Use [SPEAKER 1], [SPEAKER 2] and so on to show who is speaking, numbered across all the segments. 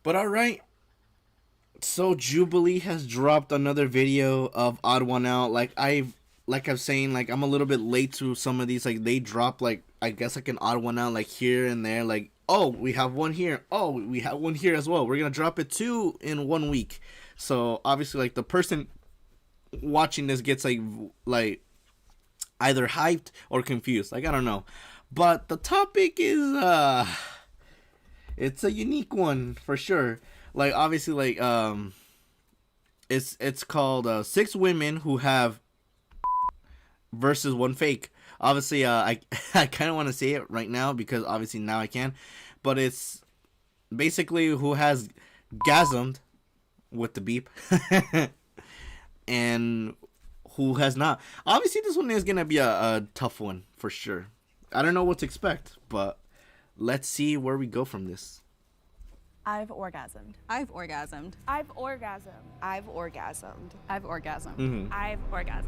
[SPEAKER 1] But all right. So Jubilee has dropped another video of Odd One Out. Like I'm saying, like I'm a little bit late to some of these. Like they drop like I guess like an Odd One Out like here and there. Like oh we have one here. Oh we have one here as well. We're gonna drop it two in 1 week. So obviously like the person watching this gets like either hyped or confused. Like I don't know. But the topic is it's a unique one for sure. Like obviously like it's called six women who have versus one fake. Obviously I I kind of want to say it right now because obviously now I can, but it's basically who has gasmed with the beep and who has not. Obviously this one is gonna be a tough one for sure. I don't know what to expect, but let's see where we go from this.
[SPEAKER 2] I've orgasmed.
[SPEAKER 3] I've orgasmed.
[SPEAKER 2] I've orgasmed.
[SPEAKER 4] I've orgasmed.
[SPEAKER 3] I've orgasmed.
[SPEAKER 1] Mm-hmm.
[SPEAKER 2] I've orgasmed.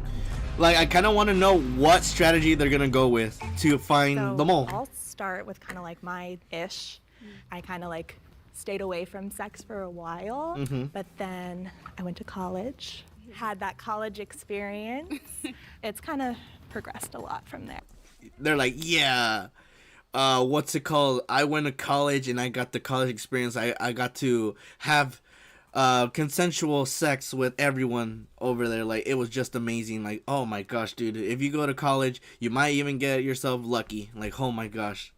[SPEAKER 1] Like I kind of want to know what strategy they're gonna go with to find the mole.
[SPEAKER 2] I'll start with kind of like my ish. I kind of like stayed away from sex for a while, but then I went to college, had that college experience. It's kind of progressed a lot from there.
[SPEAKER 1] They're like, yeah. What's it called? I went to college and I got the college experience. I got to have consensual sex with everyone over there. Like it was just amazing. Like oh my gosh, dude! If you go to college, you might even get yourself lucky. Like oh my gosh.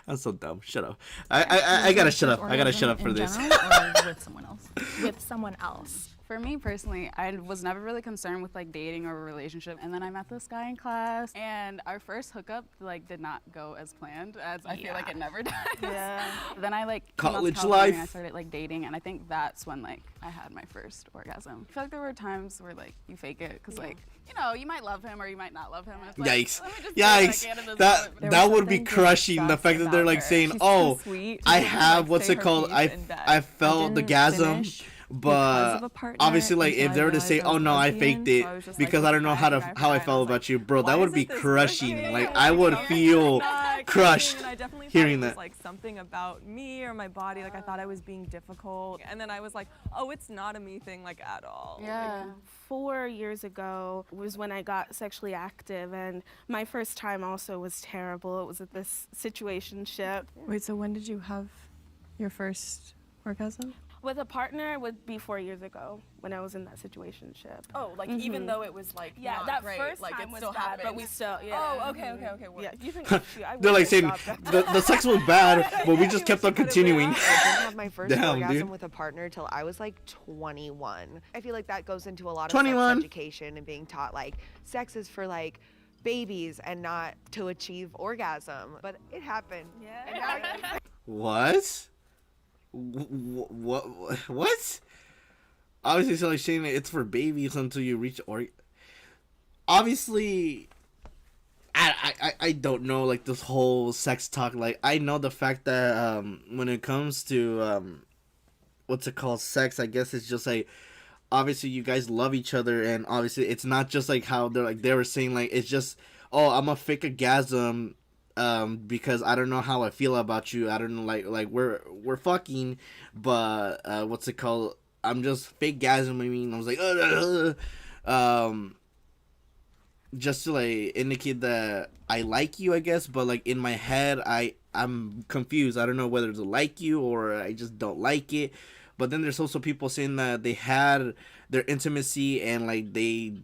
[SPEAKER 1] I'm so dumb. Shut up. I gotta shut up. I gotta shut up for this.
[SPEAKER 3] Or with someone else.
[SPEAKER 2] With someone else.
[SPEAKER 3] For me personally, I was never really concerned with like dating or a relationship, and then I met this guy in class, and our first hookup like did not go as planned, as I feel like it never does.
[SPEAKER 2] Yeah.
[SPEAKER 3] Then I like
[SPEAKER 1] College
[SPEAKER 3] came out to California
[SPEAKER 1] life.
[SPEAKER 3] and I started like dating, and I think that's when like I had my first orgasm. I feel like there were times where like you fake it, cause like you know you might love him or you might not love him. It's like,
[SPEAKER 1] Yikes!
[SPEAKER 3] let me just do what I can in
[SPEAKER 1] Yikes!
[SPEAKER 3] this
[SPEAKER 1] That
[SPEAKER 3] moment.
[SPEAKER 1] that would be crushing. The fact that they're like saying, "Oh, I have what's it called? I felt the gasm." But obviously, like if they were to say, "Oh no, I faked it because I don't know how I felt about you, bro," that would be crushing. Like I would feel crushed
[SPEAKER 5] I definitely
[SPEAKER 1] hearing
[SPEAKER 5] thought it was
[SPEAKER 1] that.
[SPEAKER 5] like something about me or my body. Like I thought I was being difficult, and then I was like, oh, it's not a me thing like at all.
[SPEAKER 3] Yeah.
[SPEAKER 6] 4 years ago was when I got sexually active, and my first time also was terrible. It was at this situationship.
[SPEAKER 7] Wait, so when did you have your first orgasm?
[SPEAKER 6] With a partner, it would be 4 years ago when I was in that situationship.
[SPEAKER 5] Oh, like even though it was like
[SPEAKER 6] Yeah,
[SPEAKER 5] not
[SPEAKER 6] that
[SPEAKER 5] great,
[SPEAKER 6] first
[SPEAKER 5] like
[SPEAKER 6] time
[SPEAKER 5] it
[SPEAKER 6] was
[SPEAKER 5] still
[SPEAKER 6] bad,
[SPEAKER 5] happened.
[SPEAKER 6] but we still, yeah.
[SPEAKER 5] Oh, okay. Word.
[SPEAKER 6] Yeah, you think I
[SPEAKER 1] They're like
[SPEAKER 6] wouldn't
[SPEAKER 1] saying
[SPEAKER 6] stop that.
[SPEAKER 1] the sex was bad, but we just kept on continuing.
[SPEAKER 4] I didn't have my first
[SPEAKER 1] Damn,
[SPEAKER 4] orgasm
[SPEAKER 1] dude.
[SPEAKER 4] with a partner till I was like 21. I feel like that goes into a lot of
[SPEAKER 1] 21.
[SPEAKER 4] sex education and being taught like sex is for like babies and not to achieve orgasm. But it happened.
[SPEAKER 6] Yeah.
[SPEAKER 4] And now
[SPEAKER 1] What? What? What? Obviously, so like saying it's for babies until you reach obviously, I don't know like this whole sex talk. Like I know the fact that when it comes to what's it called, sex, I guess it's just like obviously you guys love each other, and obviously it's not just like how they were saying like it's just oh I'm a fake orgasm because I don't know how I feel about you. I don't know like we're fucking, but what's it called? I'm just fake gasming. I was like just to like indicate that I like you, I guess, but like in my head I'm confused. I don't know whether to like you or I just don't like it. But then there's also people saying that they had their intimacy and like they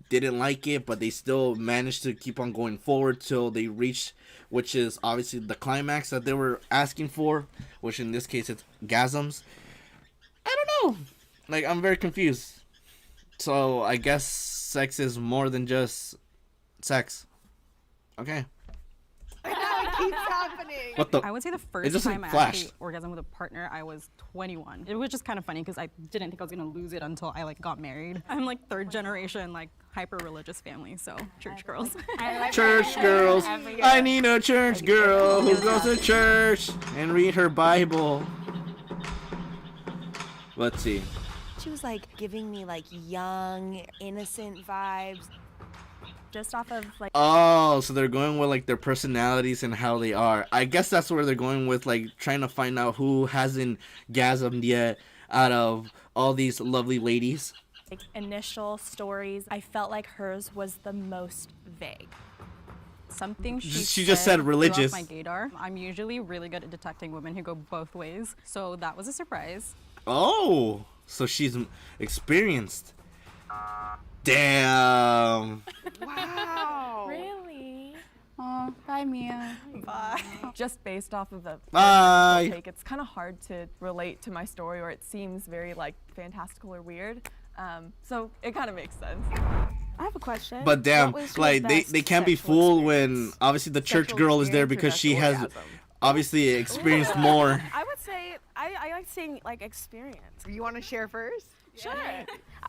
[SPEAKER 1] didn't like it, but they still managed to keep on going forward till they reached, which is obviously the climax that they were asking for, which in this case it's gasms. I don't know. Like I'm very confused. So I guess sex is more than just sex. Okay.
[SPEAKER 4] it keeps happening.
[SPEAKER 1] What the?
[SPEAKER 3] I would say the
[SPEAKER 1] It
[SPEAKER 3] first
[SPEAKER 1] just, like,
[SPEAKER 3] time I
[SPEAKER 1] flashed.
[SPEAKER 3] actually orgasmed with a partner, I was 21. It was just kind of funny because I didn't think I was gonna lose it until I like got married. I'm like third generation, like hyper religious family, so church girls.
[SPEAKER 1] Church girls. I need a church girl who goes to church and read her Bible. Let's see.
[SPEAKER 4] She was like giving me like young, innocent vibes.
[SPEAKER 2] just off of like
[SPEAKER 1] Oh, so they're going with like their personalities and how they are. I guess that's where they're going with, like trying to find out who hasn't gasmed yet out of all these lovely ladies.
[SPEAKER 2] initial stories. I felt like hers was the most vague.
[SPEAKER 8] Something
[SPEAKER 1] She just said religious.
[SPEAKER 8] threw off my gaydar. I'm usually really good at detecting women who go both ways, so that was a surprise.
[SPEAKER 1] Oh, so she's experienced. Damn.
[SPEAKER 4] Wow.
[SPEAKER 2] Really?
[SPEAKER 3] Oh, bye, Mia.
[SPEAKER 5] Bye. Just based off of the
[SPEAKER 1] Bye.
[SPEAKER 5] take, it's kind of hard to relate to my story, or it seems very like fantastical or weird. So it kind of makes sense.
[SPEAKER 6] I have a question.
[SPEAKER 1] But damn,
[SPEAKER 6] What was your
[SPEAKER 1] like they
[SPEAKER 6] best
[SPEAKER 1] can't be
[SPEAKER 6] sexual
[SPEAKER 1] fooled when
[SPEAKER 6] experience?
[SPEAKER 1] obviously the church
[SPEAKER 4] Sexual
[SPEAKER 1] girl is there
[SPEAKER 4] experience or
[SPEAKER 1] because she
[SPEAKER 4] best
[SPEAKER 1] has
[SPEAKER 4] orgasm?
[SPEAKER 1] obviously experienced more.
[SPEAKER 6] I would say I like saying like experience.
[SPEAKER 4] You want to share first?
[SPEAKER 6] Sure.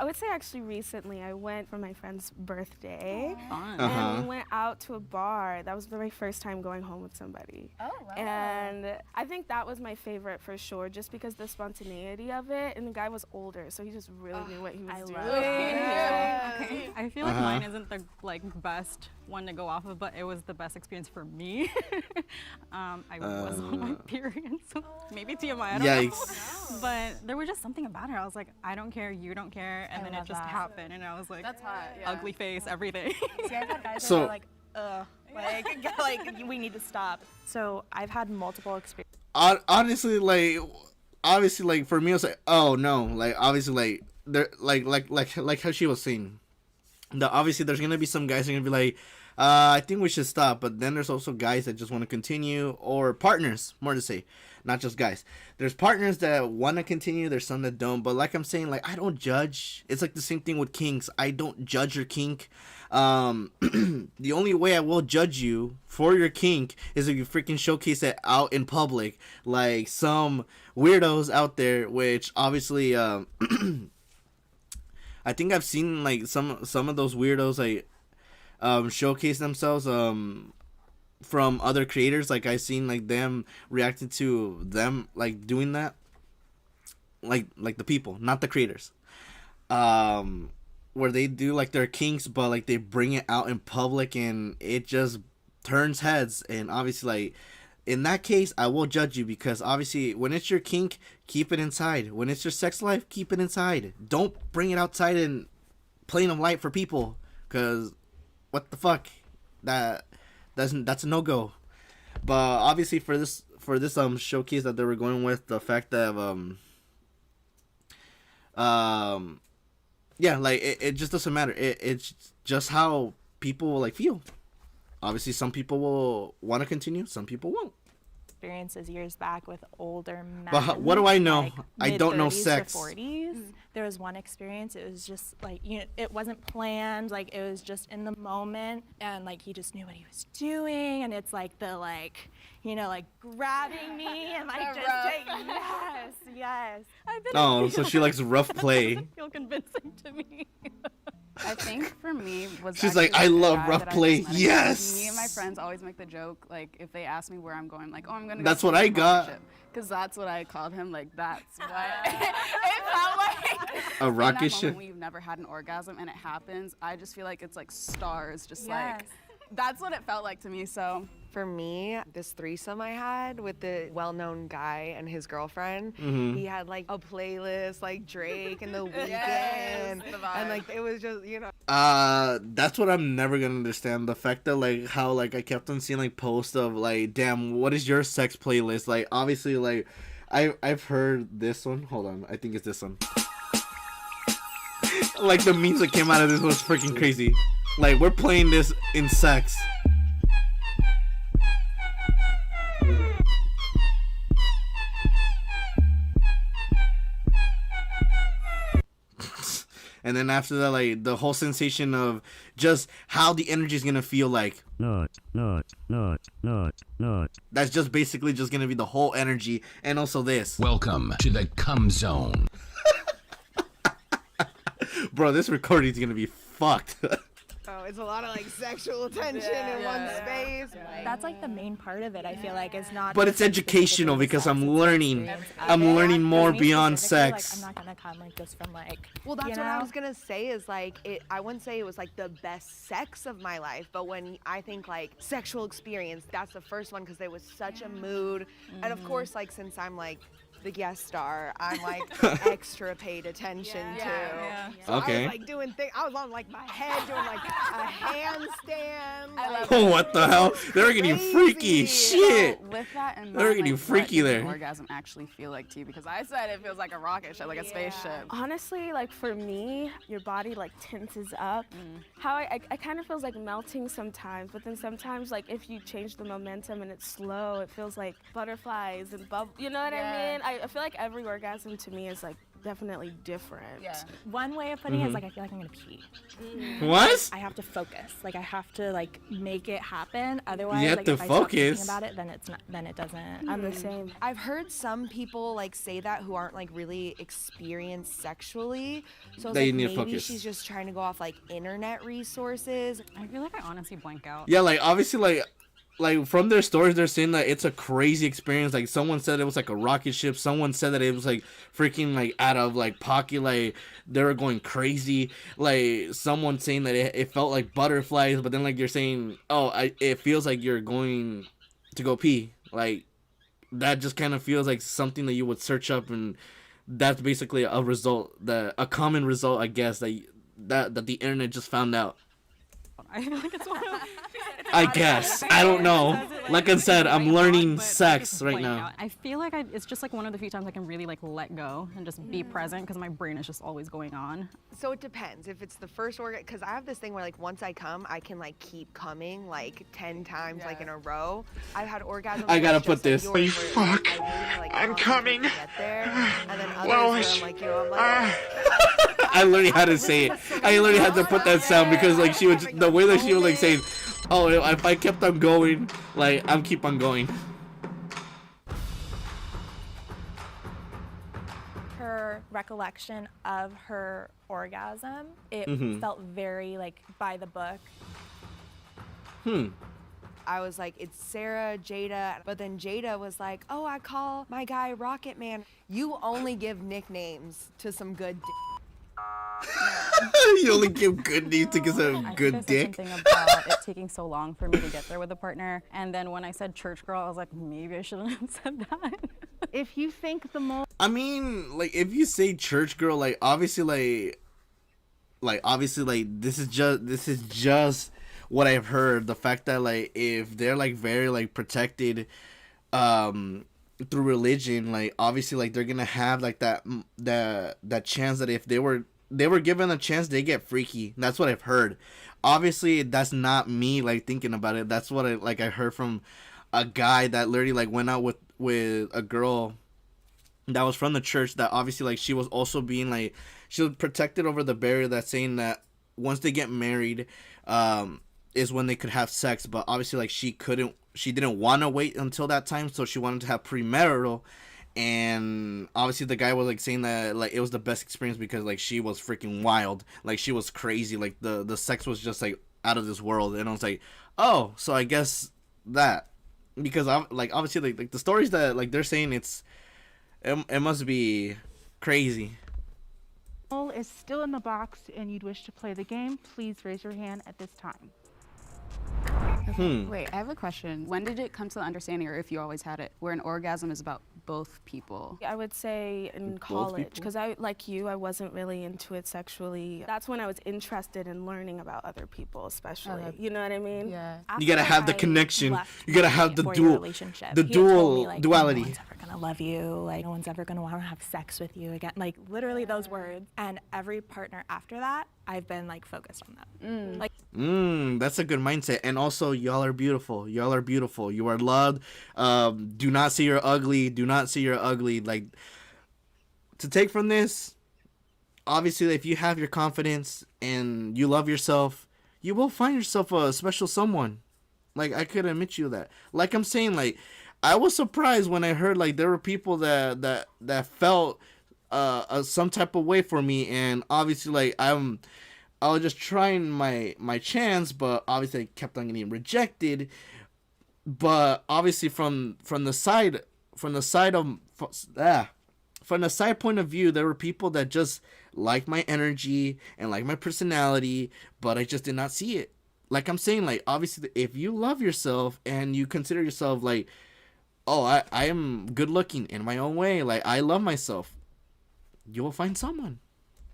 [SPEAKER 6] I would say actually recently I went for my friend's birthday
[SPEAKER 8] Fun.
[SPEAKER 6] and we went out to a bar. That was my first time going home with somebody.
[SPEAKER 2] Oh, wow.
[SPEAKER 6] And I think that was my favorite for sure, just because the spontaneity of it. And the guy was older, so he just really knew what he was doing.
[SPEAKER 8] Okay. I feel like
[SPEAKER 1] Uh-huh.
[SPEAKER 8] mine isn't the like best one to go off of, but it was the best experience for me. I was on my period, so maybe TMI. I don't know.
[SPEAKER 1] Yikes.
[SPEAKER 8] But there was just something about her. I was like, I don't care, you don't care, and
[SPEAKER 2] I
[SPEAKER 8] then it
[SPEAKER 2] love
[SPEAKER 8] just
[SPEAKER 2] that.
[SPEAKER 8] happened, and I was like,
[SPEAKER 3] That's hot. Yeah.
[SPEAKER 8] ugly face, everything.
[SPEAKER 2] See, I've had guys
[SPEAKER 1] So-
[SPEAKER 2] that are like, like we need to stop. So I've had multiple experiences.
[SPEAKER 1] Honestly, like obviously, like for me, it's like, oh no, like obviously, like there, like how she was saying. Obviously, there's gonna be some guys that are gonna be like, I think we should stop. But then there's also guys that just want to continue, or partners, more to say, not just guys. There's partners that want to continue. There's some that don't. But like I'm saying, like I don't judge. It's like the same thing with kinks. I don't judge your kink. The only way I will judge you for your kink is if you freaking showcase it out in public, like some weirdos out there, which obviously, I think I've seen like some of those weirdos like showcase themselves from other creators. Like I've seen like them reacting to them like doing that, like the people, not the creators, where they do like their kinks, but like they bring it out in public and it just turns heads. And obviously, like in that case, I will judge you, because obviously when it's your kink, keep it inside. When it's your sex life, keep it inside. Don't bring it outside and plain of light for people, because what the fuck, that's a no-go. But obviously for this showcase that they were going with, the fact that yeah, like it just doesn't matter. It's just how people like feel. Obviously, some people will want to continue, some people won't.
[SPEAKER 2] Experiences years back with older men.
[SPEAKER 1] But what do I know?
[SPEAKER 2] Like
[SPEAKER 1] I don't know
[SPEAKER 2] mid-30s to
[SPEAKER 1] sex.
[SPEAKER 2] 40s. There was one experience. It was just like, you know, it wasn't planned. Like it was just in the moment, and like he just knew what he was doing. And it's like the like, you know, like grabbing me and like just take, yes.
[SPEAKER 8] I've been
[SPEAKER 1] Oh, so she likes rough play.
[SPEAKER 8] doesn't feel convincing to me.
[SPEAKER 3] I think for me was
[SPEAKER 1] She's like,
[SPEAKER 3] actually
[SPEAKER 1] I
[SPEAKER 3] the
[SPEAKER 1] love
[SPEAKER 3] guy
[SPEAKER 1] rough
[SPEAKER 3] that I
[SPEAKER 1] play.
[SPEAKER 3] just met.
[SPEAKER 1] Yes.
[SPEAKER 3] Me and my friends always make the joke, like if they ask me where I'm going, like, oh, I'm gonna.
[SPEAKER 1] That's what I got.
[SPEAKER 3] Because that's what I called him. Like that's what it felt like.
[SPEAKER 1] A
[SPEAKER 3] In
[SPEAKER 1] rocket
[SPEAKER 3] that
[SPEAKER 1] ship.
[SPEAKER 3] moment when you've never had an orgasm and it happens, I just feel like it's like stars, just like. That's what it felt like to me. So
[SPEAKER 4] For me, this threesome I had with the well-known guy and his girlfriend,
[SPEAKER 1] Mm-hmm.
[SPEAKER 4] he had like a playlist like Drake and The Weeknd,
[SPEAKER 3] Yes, the vibe.
[SPEAKER 4] and like it was just, you know.
[SPEAKER 1] That's what I'm never gonna understand. The fact that like how like I kept on seeing like posts of like, damn, what is your sex playlist? Like obviously like I've heard this one. Hold on, I think it's this one. Like the memes that came out of this was freaking crazy. Like we're playing this in sex. And then after that, like the whole sensation of just how the energy is gonna feel like. That's just basically just gonna be the whole energy, and also this.
[SPEAKER 9] Welcome to the cum zone.
[SPEAKER 1] Bro, this recording is gonna be fucked.
[SPEAKER 4] Oh, it's a lot of like sexual attention in one space.
[SPEAKER 2] That's like the main part of it. I feel like is not.
[SPEAKER 1] But
[SPEAKER 2] just,
[SPEAKER 1] it's educational
[SPEAKER 2] specifically
[SPEAKER 1] because
[SPEAKER 2] sex,
[SPEAKER 1] I'm
[SPEAKER 2] it's the
[SPEAKER 1] learning.
[SPEAKER 2] experience of
[SPEAKER 1] I'm
[SPEAKER 2] it.
[SPEAKER 1] learning more
[SPEAKER 2] Me
[SPEAKER 1] beyond
[SPEAKER 2] specifically, like,
[SPEAKER 1] sex.
[SPEAKER 2] I'm not gonna come like just from like.
[SPEAKER 4] Well, that's
[SPEAKER 2] you
[SPEAKER 4] what I
[SPEAKER 2] know?
[SPEAKER 4] was gonna say is like I wouldn't say it was like the best sex of my life, but when I think like sexual experience, that's the first one because there was such a mood, and of course like since I'm like the guest star, I'm like extra paid attention to. So
[SPEAKER 1] Okay.
[SPEAKER 4] I was like doing things. I was on like my head doing like a handstand.
[SPEAKER 1] Oh, what the hell? They're getting freaky. Shit.
[SPEAKER 3] So with that in
[SPEAKER 1] They're
[SPEAKER 3] mind,
[SPEAKER 1] getting
[SPEAKER 3] like,
[SPEAKER 1] freaky
[SPEAKER 3] what does
[SPEAKER 1] there.
[SPEAKER 3] an orgasm actually feel like to you? Because I said it feels like a rocket ship, like a spaceship.
[SPEAKER 6] Honestly, like for me, your body like tenses up. How I kind of feels like melting sometimes, but then sometimes like if you change the momentum and it's slow, it feels like butterflies and bubble. You know what I mean? I feel like every orgasm to me is like definitely different.
[SPEAKER 3] Yeah.
[SPEAKER 2] One way of putting it is like I feel like I'm gonna pee.
[SPEAKER 1] What?
[SPEAKER 2] I have to focus. Like I have to like make it happen. Otherwise,
[SPEAKER 1] You have
[SPEAKER 2] like
[SPEAKER 1] to
[SPEAKER 2] if I stop thinking
[SPEAKER 1] focus.
[SPEAKER 2] about it, then it's not. Then it doesn't.
[SPEAKER 6] I'm the same.
[SPEAKER 4] I've heard some people like say that who aren't like really experienced sexually. So it's
[SPEAKER 1] That you
[SPEAKER 4] like
[SPEAKER 1] need to
[SPEAKER 4] maybe
[SPEAKER 1] focus.
[SPEAKER 4] she's just trying to go off like internet resources.
[SPEAKER 8] I feel like I honestly blank out.
[SPEAKER 1] Yeah, like obviously, like from their stories, they're saying that it's a crazy experience. Like someone said it was like a rocket ship. Someone said that it was like freaking like out of like pocket. Like they were going crazy. Like someone saying that it felt like butterflies. But then like you're saying, oh, it feels like you're going to go pee. Like that just kind of feels like something that you would search up, and that's basically a result, a common result, I guess, that the internet just found out.
[SPEAKER 8] I feel like it's one of
[SPEAKER 1] I guess. I don't know. Like I said, I'm learning
[SPEAKER 8] but I
[SPEAKER 1] sex
[SPEAKER 8] just
[SPEAKER 1] right
[SPEAKER 8] blank
[SPEAKER 1] now.
[SPEAKER 8] out. I feel like it's just like one of the few times I can really like let go and just be present because my brain is just always going on.
[SPEAKER 4] So it depends. If it's the first orgasm, because I have this thing where like once I come, I can like keep coming like 10 times like in a row. I've had orgasms.
[SPEAKER 1] I gotta
[SPEAKER 4] where it's
[SPEAKER 1] put
[SPEAKER 4] just, like,
[SPEAKER 1] this.
[SPEAKER 4] yours,
[SPEAKER 9] Holy
[SPEAKER 4] where,
[SPEAKER 9] fuck.
[SPEAKER 4] I really, like,
[SPEAKER 9] I'm
[SPEAKER 4] come
[SPEAKER 9] coming.
[SPEAKER 4] to Get there, and then others
[SPEAKER 9] Well,
[SPEAKER 4] where I'm like, I'm like,
[SPEAKER 1] I learned how to say it. I literally had to put that sound because like she would the way that she was like saying, oh, if I kept on going, like I'm keep on going.
[SPEAKER 2] Her recollection of her orgasm, it felt very like by the book.
[SPEAKER 4] I was like, it's Sarah, Jada, but then Jada was like, oh, I call my guy Rocket Man. You only give nicknames to some good
[SPEAKER 1] You only give good news to get a
[SPEAKER 8] I
[SPEAKER 1] good
[SPEAKER 8] think I said
[SPEAKER 1] dick.
[SPEAKER 8] something about it taking so long for me to get there with a partner, and then when I said church girl, I was like, maybe I shouldn't have said that.
[SPEAKER 10] If you think the most
[SPEAKER 1] I mean, like if you say church girl, like obviously this is just what I've heard. The fact that like if they're like very like protected through religion, like obviously like they're gonna have like that chance that if they were given a chance, they get freaky. That's what I've heard. Obviously that's not me like thinking about it. That's what I heard from a guy that literally like went out with a girl that was from the church, that obviously like she was also being like, she was protected over the barrier that's saying that once they get married is when they could have sex, but obviously like she didn't want to wait until that time, so she wanted to have premarital. And obviously the guy was like saying that like it was the best experience because like she was freaking wild, like she was crazy, like the sex was just like out of this world. And I was like, oh, so I guess that, because I'm like obviously like the stories that like they're saying, it must be crazy.
[SPEAKER 10] is still in the box and you'd wish to play the game, please raise your hand at this time.
[SPEAKER 3] Wait, I have a question. When did it come to the understanding, or if you always had it, where an orgasm is about both people?
[SPEAKER 6] I would say in
[SPEAKER 1] Both
[SPEAKER 6] college,
[SPEAKER 1] people?
[SPEAKER 6] because I, like you, I wasn't really into it sexually. That's when I was interested in learning about other people, especially. You know what I mean?
[SPEAKER 3] Yeah.
[SPEAKER 1] You gotta have the connection. You gotta have the
[SPEAKER 2] four-year
[SPEAKER 1] dual,
[SPEAKER 2] relationship.
[SPEAKER 1] the
[SPEAKER 2] He had told
[SPEAKER 1] dual
[SPEAKER 2] me, like,
[SPEAKER 1] duality.
[SPEAKER 2] No one's ever gonna love you. Like no one's ever gonna want to have sex with you again. Like literally those words. And every partner after that, I've been like focused on them. Like
[SPEAKER 1] That's a good mindset. And also, y'all are beautiful. Y'all are beautiful. You are loved. Do not see you're ugly. Do not see you're ugly. Like, to take from this, obviously, if you have your confidence and you love yourself, you will find yourself a special someone. Like, I could admit you that. Like I'm saying, like, I was surprised when I heard, like, there were people that felt some type of way for me. And obviously, like, I was just trying my chance, but obviously I kept on getting rejected. But obviously from the side of from the side point of view, there were people that just like my energy and like my personality, but I just did not see it. Like I'm saying, like obviously if you love yourself and you consider yourself like, oh, I am good looking in my own way, like I love myself, you will find someone.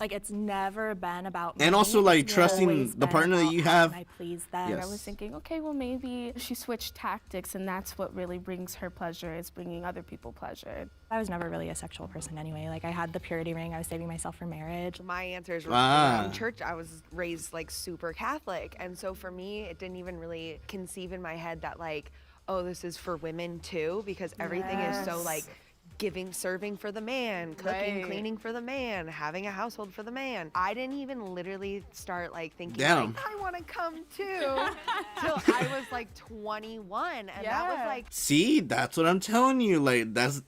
[SPEAKER 2] Like, it's never been about me.
[SPEAKER 1] And also, like,
[SPEAKER 2] It's
[SPEAKER 1] trusting
[SPEAKER 2] always
[SPEAKER 1] the
[SPEAKER 2] been
[SPEAKER 1] partner that
[SPEAKER 2] about
[SPEAKER 1] you
[SPEAKER 2] how
[SPEAKER 1] have.
[SPEAKER 2] can I please them.
[SPEAKER 1] Yes.
[SPEAKER 6] I was thinking, okay, well, maybe she switched tactics, and that's what really brings her pleasure, is bringing other people pleasure.
[SPEAKER 2] I was never really a sexual person anyway. Like, I had the purity ring. I was saving myself for marriage.
[SPEAKER 4] My answer is
[SPEAKER 1] Ah.
[SPEAKER 4] around church. I was raised like super Catholic, and so for me, it didn't even really conceive in my head that like, oh, this is for women too, because everything is so like serving for the man, cooking,
[SPEAKER 3] Right.
[SPEAKER 4] cleaning for the man, having a household for the man. I didn't even literally start like thinking
[SPEAKER 1] Damn.
[SPEAKER 4] like, I want to come too till I was like 21, and that was
[SPEAKER 3] Yeah.
[SPEAKER 4] like
[SPEAKER 1] See, that's what I'm telling you. Like that's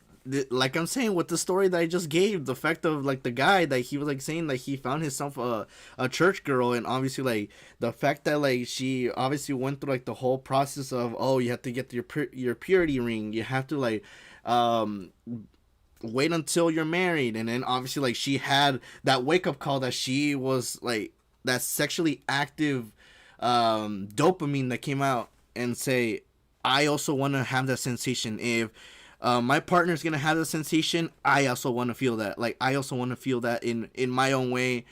[SPEAKER 1] like I'm saying with the story that I just gave, the fact of like the guy that he was like saying like he found himself a church girl, and obviously like the fact that like she obviously went through like the whole process of, oh, you have to get your purity ring, you have to like wait until you're married, and then obviously like she had that wake up call that she was like that sexually active dopamine that came out and say, I also want to have that sensation. If my partner's gonna have the sensation, I also want to feel that. Like I also want to feel that in my own way,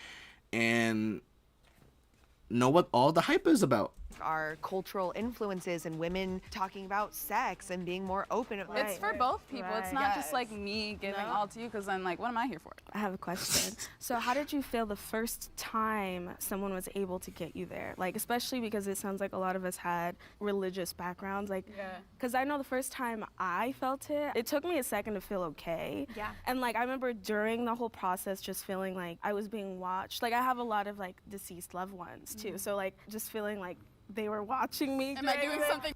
[SPEAKER 1] and know what all the hype is about.
[SPEAKER 4] our cultural influences and women talking about sex and being more open.
[SPEAKER 3] It's for both people. It's
[SPEAKER 6] Right.
[SPEAKER 3] not just like me giving all to you, because I'm like, what am I here for?
[SPEAKER 6] I have a question. So how did you feel the first time someone was able to get you there? Like, especially because it sounds like a lot of us had religious backgrounds. Like, because I know the first time I felt it, it took me a second to feel okay.
[SPEAKER 2] Yeah.
[SPEAKER 6] And like, I remember during the whole process just feeling like I was being watched. Like, I have a lot of like deceased loved ones too. So like, just feeling like they were watching me.
[SPEAKER 3] Am I doing something?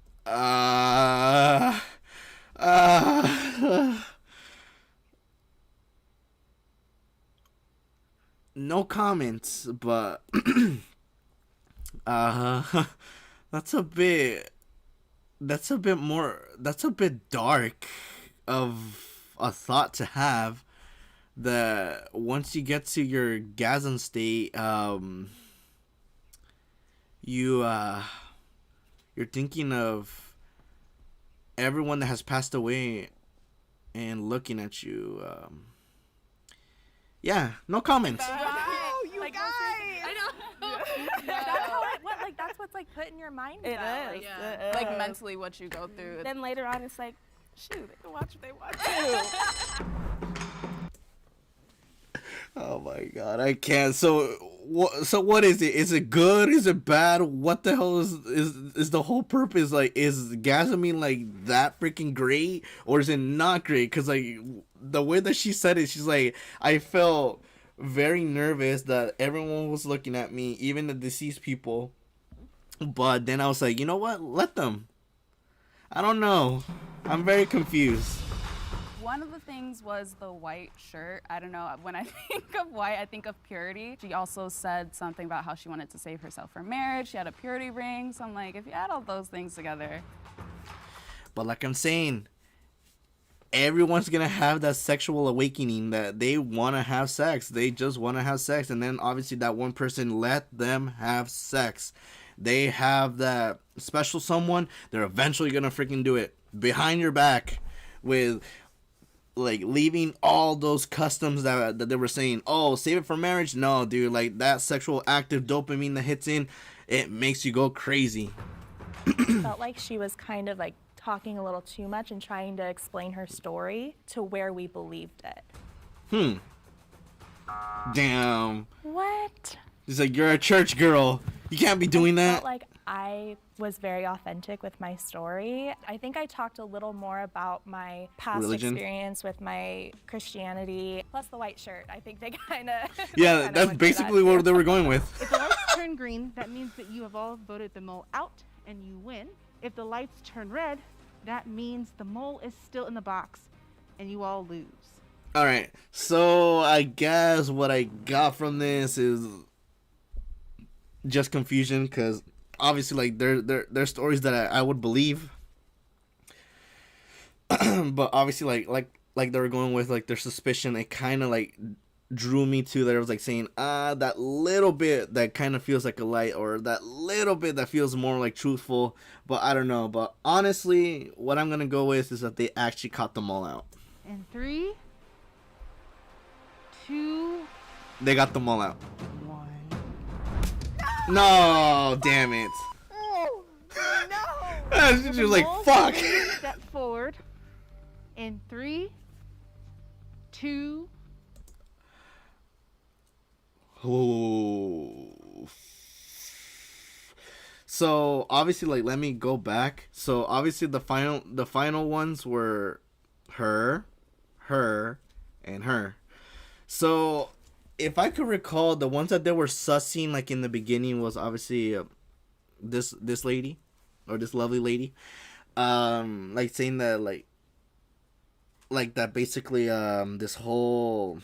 [SPEAKER 1] No comments, but that's a bit dark of a thought to have, that once you get to your gasm state, you're thinking of everyone that has passed away and looking at you. Yeah, no comments.
[SPEAKER 4] Oh, you guys!
[SPEAKER 2] I know. That's how that's what's like put in your mind.
[SPEAKER 6] It
[SPEAKER 2] though.
[SPEAKER 6] is.
[SPEAKER 2] Like,
[SPEAKER 3] Like mentally what you go through.
[SPEAKER 6] Then later on, it's like, shoot, they can watch what they want to.
[SPEAKER 1] Oh my god, I can't. So what is it? Is it good? Is it bad? What the hell is the whole purpose? Like, is gasming like that freaking great, or is it not great? Because like the way that she said it, she's like, I felt very nervous that everyone was looking at me, even the deceased people. But then I was like, you know what? Let them. I don't know. I'm very confused.
[SPEAKER 3] One of the things was the white shirt. I don't know, when I think of white, I think of purity. She also said something about how she wanted to save herself for marriage. She had a purity ring. So I'm like, if you add all those things together.
[SPEAKER 1] But like I'm saying, everyone's gonna have that sexual awakening that they want to have sex. They just want to have sex, and then obviously that one person let them have sex. They have that special someone. They're eventually gonna freaking do it behind your back, with like leaving all those customs that they were saying. Oh, save it for marriage. No, dude. Like that sexual active dopamine that hits in, it makes you go crazy.
[SPEAKER 2] felt like she was kind of like talking a little too much and trying to explain her story to where we believed it.
[SPEAKER 1] Damn.
[SPEAKER 2] What?
[SPEAKER 1] It's like, you're a church girl. You can't be doing that.
[SPEAKER 2] Felt like I was very authentic with my story. I think I talked a little more about my past
[SPEAKER 1] Religion?
[SPEAKER 2] experience with my Christianity, plus the white shirt. I think they kind of
[SPEAKER 1] Yeah, that's basically what they were going with.
[SPEAKER 10] If the lights turn green, that means that you have all voted the mole out and you win. If the lights turn red, that means the mole is still in the box and you all lose.
[SPEAKER 1] All right, so I guess what I got from this is just confusion, because obviously like they're stories that I would believe, but obviously like they were going with like their suspicion. It kind of like drew me to that. It was like saying that little bit that kind of feels like a lie, or that little bit that feels more like truthful, but I don't know. But honestly, what I'm gonna go with is that they actually caught them all out.
[SPEAKER 10] In 3, 2,
[SPEAKER 1] They got them all out.
[SPEAKER 10] 1.
[SPEAKER 1] No, damn it.
[SPEAKER 4] Oh, no.
[SPEAKER 1] She was like, fuck.
[SPEAKER 10] Step forward. In 3, 2.
[SPEAKER 1] Oh. So obviously, like, let me go back. So obviously, the final ones were her, and her. So if I could recall, the ones that they were sussing like in the beginning was obviously this lady, or this lovely lady, like saying that like that basically this whole,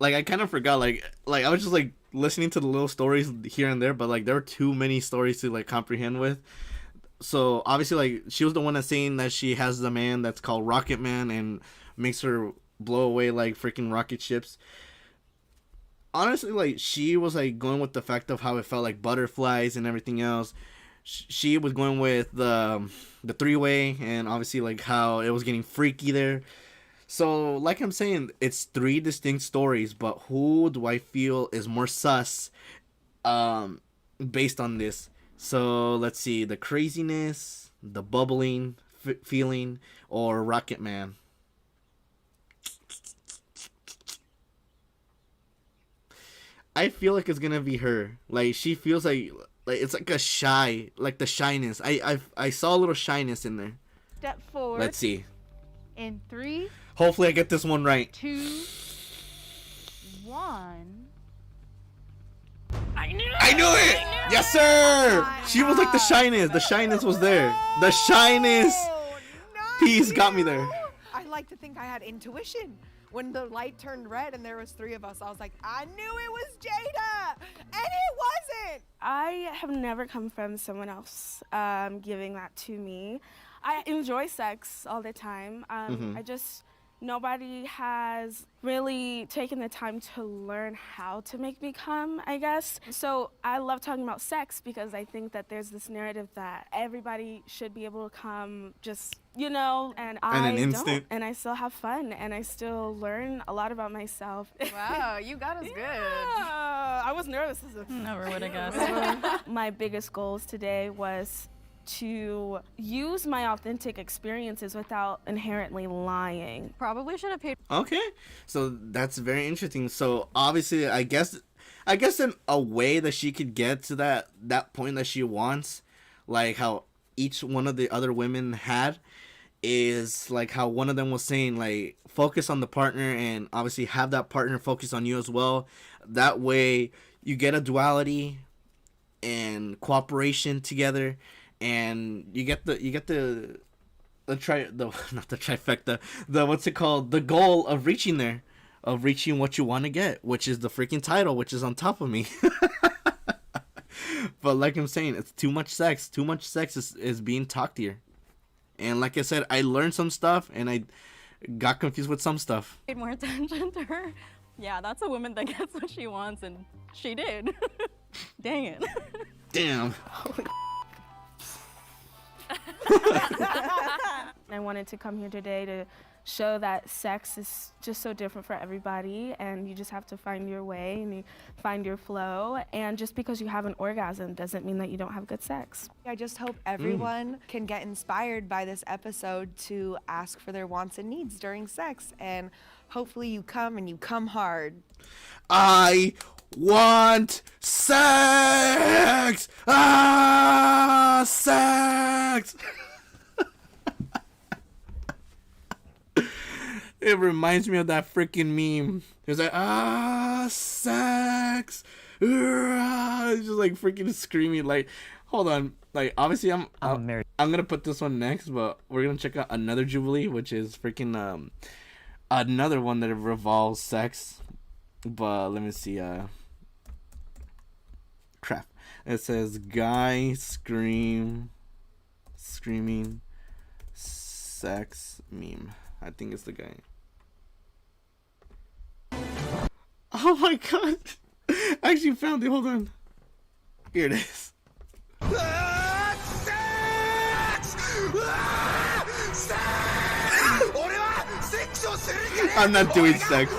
[SPEAKER 1] like, I kind of forgot, like I was just like listening to the little stories here and there, but like there were too many stories to like comprehend with. So obviously, like, she was the one that's saying that she has the man that's called Rocket Man and makes her blow away like freaking rocket ships. Honestly, like, she was like going with the fact of how it felt like butterflies and everything else. She was going with the three-way, and obviously like how it was getting freaky there. So like I'm saying, it's 3 distinct stories, but who do I feel is more sus based on this? So let's see, the craziness, the bubbling feeling, or Rocket Man. I feel like it's gonna be her. Like, she feels like it's like a shy, like the shyness. I saw a little shyness in there.
[SPEAKER 10] Step forward.
[SPEAKER 1] Let's see.
[SPEAKER 10] In 3,
[SPEAKER 1] Hopefully I get this one right.
[SPEAKER 10] 2, 1.
[SPEAKER 1] I knew it! Yes, sir! She was like the shyness. The shyness was there. The shyness piece got me there.
[SPEAKER 4] I like to think I had intuition. When the light turned red and there was 3 of us, I was like, I knew it was Jada, and it wasn't.
[SPEAKER 6] I have never come from someone else giving that to me. I enjoy sex all the time. I just, nobody has really taken the time to learn how to make me come, I guess. So I love talking about sex because I think that there's this narrative that everybody should be able to come just, you know, and I don't. And I still have fun, and I still learn a lot about myself.
[SPEAKER 3] Wow, you got us good.
[SPEAKER 6] I was nervous.
[SPEAKER 8] Never would have guessed.
[SPEAKER 6] My biggest goals today was to use my authentic experiences without inherently lying.
[SPEAKER 8] Probably should have paid.
[SPEAKER 1] Okay, so that's very interesting. So obviously, I guess in a way that she could get to that point that she wants, like how each one of the other women had, is like how one of them was saying, like, focus on the partner and obviously have that partner focus on you as well. That way you get a duality and cooperation together, and you get the not the trifecta, the what's it called, the goal of reaching there, of reaching what you want to get, which is the freaking title, which is on top of me. But like I'm saying, it's too much sex is being talked here, and like I said, I learned some stuff and I got confused with some stuff.
[SPEAKER 8] Paid more attention to her. Yeah, that's a woman that gets what she wants, and she did. Dang it.
[SPEAKER 1] Damn.
[SPEAKER 6] I wanted to come here today to show that sex is just so different for everybody, and you just have to find your way and you find your flow. And just because you have an orgasm doesn't mean that you don't have good sex.
[SPEAKER 4] I just hope everyone can get inspired by this episode to ask for their wants and needs during sex, and hopefully you come, and you come hard.
[SPEAKER 1] I want sex! Ah, sex! It reminds me of that freaking meme. It's like, sex! It's just like freaking screaming. Like, hold on. Like, obviously I'm gonna put this one next, but we're gonna check out another Jubilee, which is freaking another one that revolves sex. But let me see. crap. It says guy screaming sex meme. I think it's the guy. Oh my god. I actually found it. Hold on. Here it is. I'm not doing sex.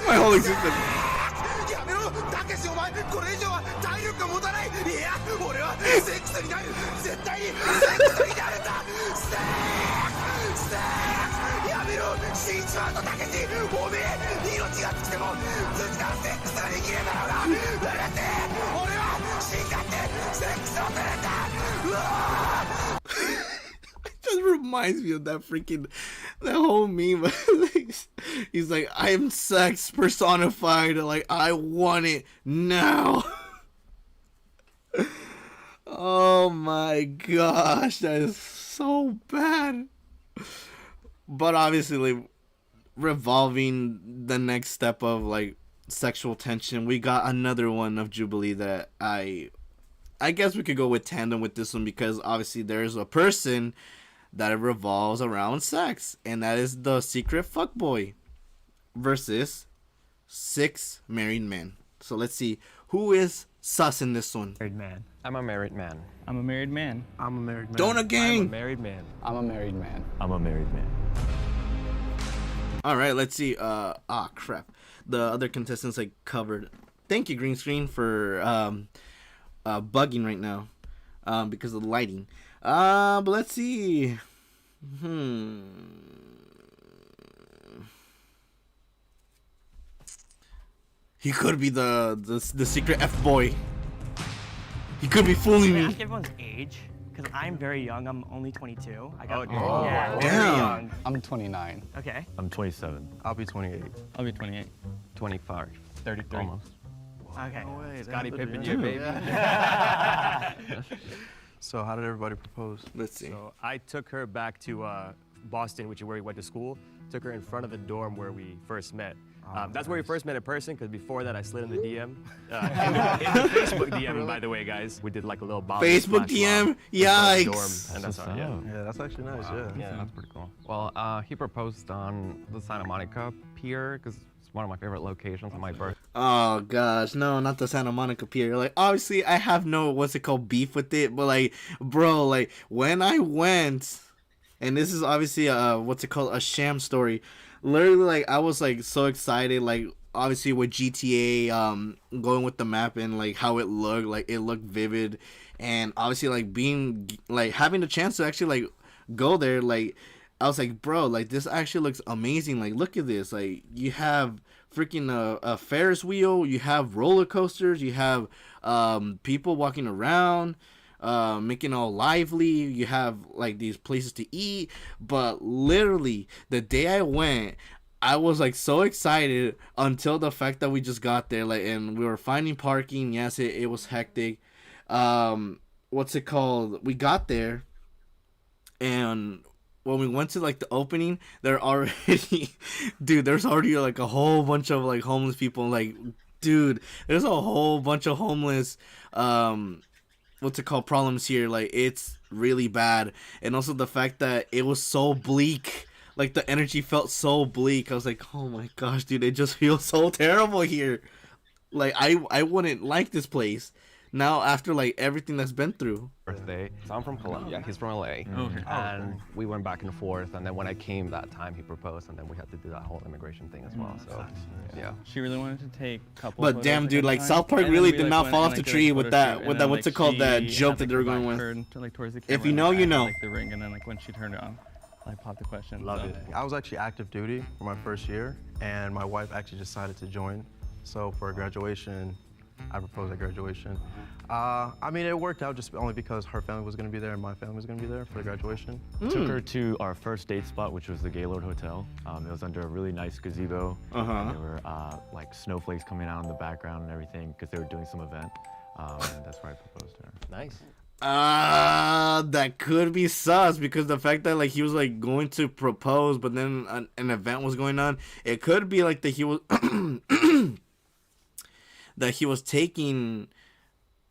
[SPEAKER 1] My whole existence. Just reminds me of that whole meme. He's like, I am sex personified. Like, I want it now. Oh my gosh, that is so bad. But obviously, like, revolving the next step of like sexual tension, we got another one of Jubilee that I guess we could go with tandem with this one, because obviously there's a person that revolves around sex, and that is the secret fuckboy versus 6 married men. So let's see who is sus in this one.
[SPEAKER 11] Married man.
[SPEAKER 12] I'm a married man.
[SPEAKER 11] I'm a married man.
[SPEAKER 12] I'm a married man.
[SPEAKER 1] Donut gang.
[SPEAKER 12] I'm a married man.
[SPEAKER 13] I'm a married man.
[SPEAKER 11] I'm a married man.
[SPEAKER 1] All right, let's see. Crap. The other contestants like covered. Thank you, green screen, for bugging right now, because of the lighting. But let's see. He could be the secret F boy. He could be fooling me.
[SPEAKER 14] Ask everyone's age, because I'm very young. I'm only 22. I got
[SPEAKER 13] yeah,
[SPEAKER 14] very young.
[SPEAKER 13] I'm 29.
[SPEAKER 14] Okay.
[SPEAKER 11] I'm 27.
[SPEAKER 12] I'll be 28.
[SPEAKER 11] I'll be 28.
[SPEAKER 12] 25.
[SPEAKER 11] 33.
[SPEAKER 12] Almost.
[SPEAKER 14] Okay.
[SPEAKER 12] No way.
[SPEAKER 3] Scottie Pippen, you baby.
[SPEAKER 12] So how did everybody propose?
[SPEAKER 1] Let's see.
[SPEAKER 15] So I took her back to Boston, which is where we went to school. Took her in front of the dorm where we first met. That's where we first met in person, because before that I slid in the DM. In the Facebook DM, by the way, guys. We did like a little bob.
[SPEAKER 1] Facebook DM? Yikes.
[SPEAKER 15] And that's how,
[SPEAKER 12] Yeah, that's actually nice,
[SPEAKER 15] yeah.
[SPEAKER 12] That's
[SPEAKER 16] pretty cool. Well, he proposed on the Santa Monica Pier, because it's one of my favorite locations on my birthday.
[SPEAKER 1] Oh gosh, no, not the Santa Monica Pier. Like, obviously I have no beef with it, but like, bro, like when I went, and this is obviously a sham story. Literally, like, I was like so excited, like obviously with GTA going with the map and like how it looked vivid, and obviously like being like having the chance to actually like go there, like I was like, bro, like this actually looks amazing. Like, look at this. Like, you have freaking a Ferris wheel, you have roller coasters, you have people walking around, making all lively. You have like these places to eat. But literally, the day I went, I was like so excited until the fact that we just got there, like, and we were finding parking. Yes, it was hectic. What's it called? We got there, and when we went to like the opening, there's already like a whole bunch of like homeless people. Like, dude, there's a whole bunch of homeless problems here. Like, it's really bad. And also the fact that it was so bleak, like the energy felt so bleak. I was like, oh my gosh, dude, it just feels so terrible here. Like, I wouldn't like this place now after like everything that's been through.
[SPEAKER 16] Birthday. So I'm from Colombia. He's from LA.
[SPEAKER 11] Okay.
[SPEAKER 16] And we went back and forth. And then when I came that time, he proposed. And then we had to do that whole immigration thing as well. So yeah.
[SPEAKER 11] She really wanted to take a couple.
[SPEAKER 1] But damn, dude, like South Park really did not fall off the tree with that what's it called, that joke that they were going with. If you know, you know.
[SPEAKER 11] Like the ring, and then like when she turned it on, I popped the question.
[SPEAKER 12] Love it. I was actually active duty for my first year, and my wife actually decided to join. So for graduation, I proposed at graduation. I mean, it worked out just only because her family was going to be there and my family was going to be there for the graduation.
[SPEAKER 11] Took her to our first date spot, which was the Gaylord Hotel. It was under a really nice gazebo. And there were like snowflakes coming out in the background and everything because they were doing some event. And that's where I proposed to her.
[SPEAKER 15] Nice.
[SPEAKER 1] That could be sus, because the fact that like he was like going to propose, but then an event was going on. It could be like that he was that he was taking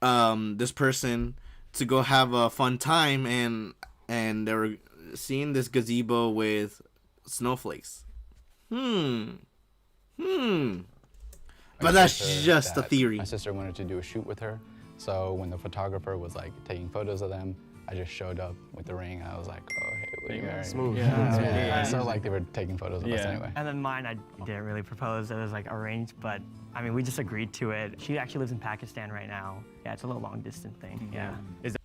[SPEAKER 1] this person to go have a fun time, and they were seeing this gazebo with snowflakes. But that's just a theory.
[SPEAKER 13] My sister wanted to do a shoot with her, so when the photographer was like taking photos of them, I just showed up with the ring, and I was like, oh, hey, will you marry me?
[SPEAKER 15] Smooth.
[SPEAKER 13] Yeah. So like they were taking photos of us anyway.
[SPEAKER 14] And then mine, I didn't really propose. It was like arranged, but I mean, we just agreed to it. She actually lives in Pakistan right now. Yeah, it's a little long distance thing. Yeah.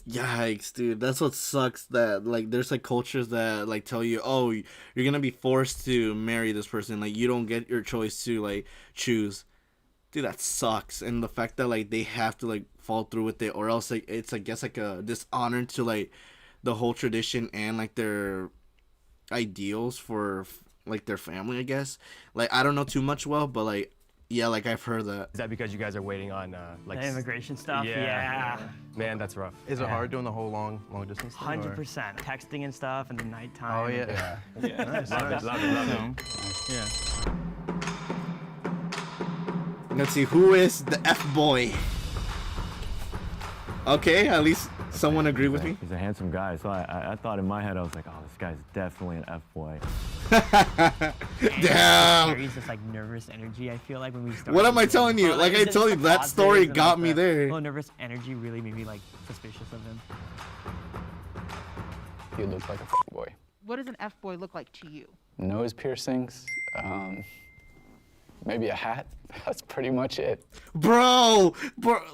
[SPEAKER 1] Yikes, dude. That's what sucks, that like there's like cultures that like tell you, oh, you're gonna be forced to marry this person. Like you don't get your choice to like choose. Dude, that sucks. And the fact that like they have to like fall through with it, or else like it's I guess like a dishonor to like the whole tradition and like their ideals for like their family, I guess. Like I don't know too much well, but like yeah, like I've heard that.
[SPEAKER 15] Is that because you guys are waiting on like
[SPEAKER 14] The immigration stuff.
[SPEAKER 15] Yeah. Man, that's rough.
[SPEAKER 12] Is it hard doing the whole long distance thing?
[SPEAKER 14] 100%. Texting and stuff in the nighttime.
[SPEAKER 12] Oh yeah.
[SPEAKER 15] Nice. Love it.
[SPEAKER 7] Yeah.
[SPEAKER 1] Let's see, who is the F-boy? Okay, at least someone agreed with me.
[SPEAKER 11] He's a handsome guy, so I thought in my head, I was like, oh, this guy's definitely an F-boy.
[SPEAKER 1] Damn.
[SPEAKER 14] Carries this like nervous energy, I feel like, when we started.
[SPEAKER 1] What am I telling you? Like I told you, that story got me there.
[SPEAKER 14] Well, nervous energy really made me like suspicious of him.
[SPEAKER 13] He looked like a boy.
[SPEAKER 10] What does an F boy look like to you?
[SPEAKER 13] Nose piercings, maybe a hat. That's pretty much it.
[SPEAKER 1] Bro,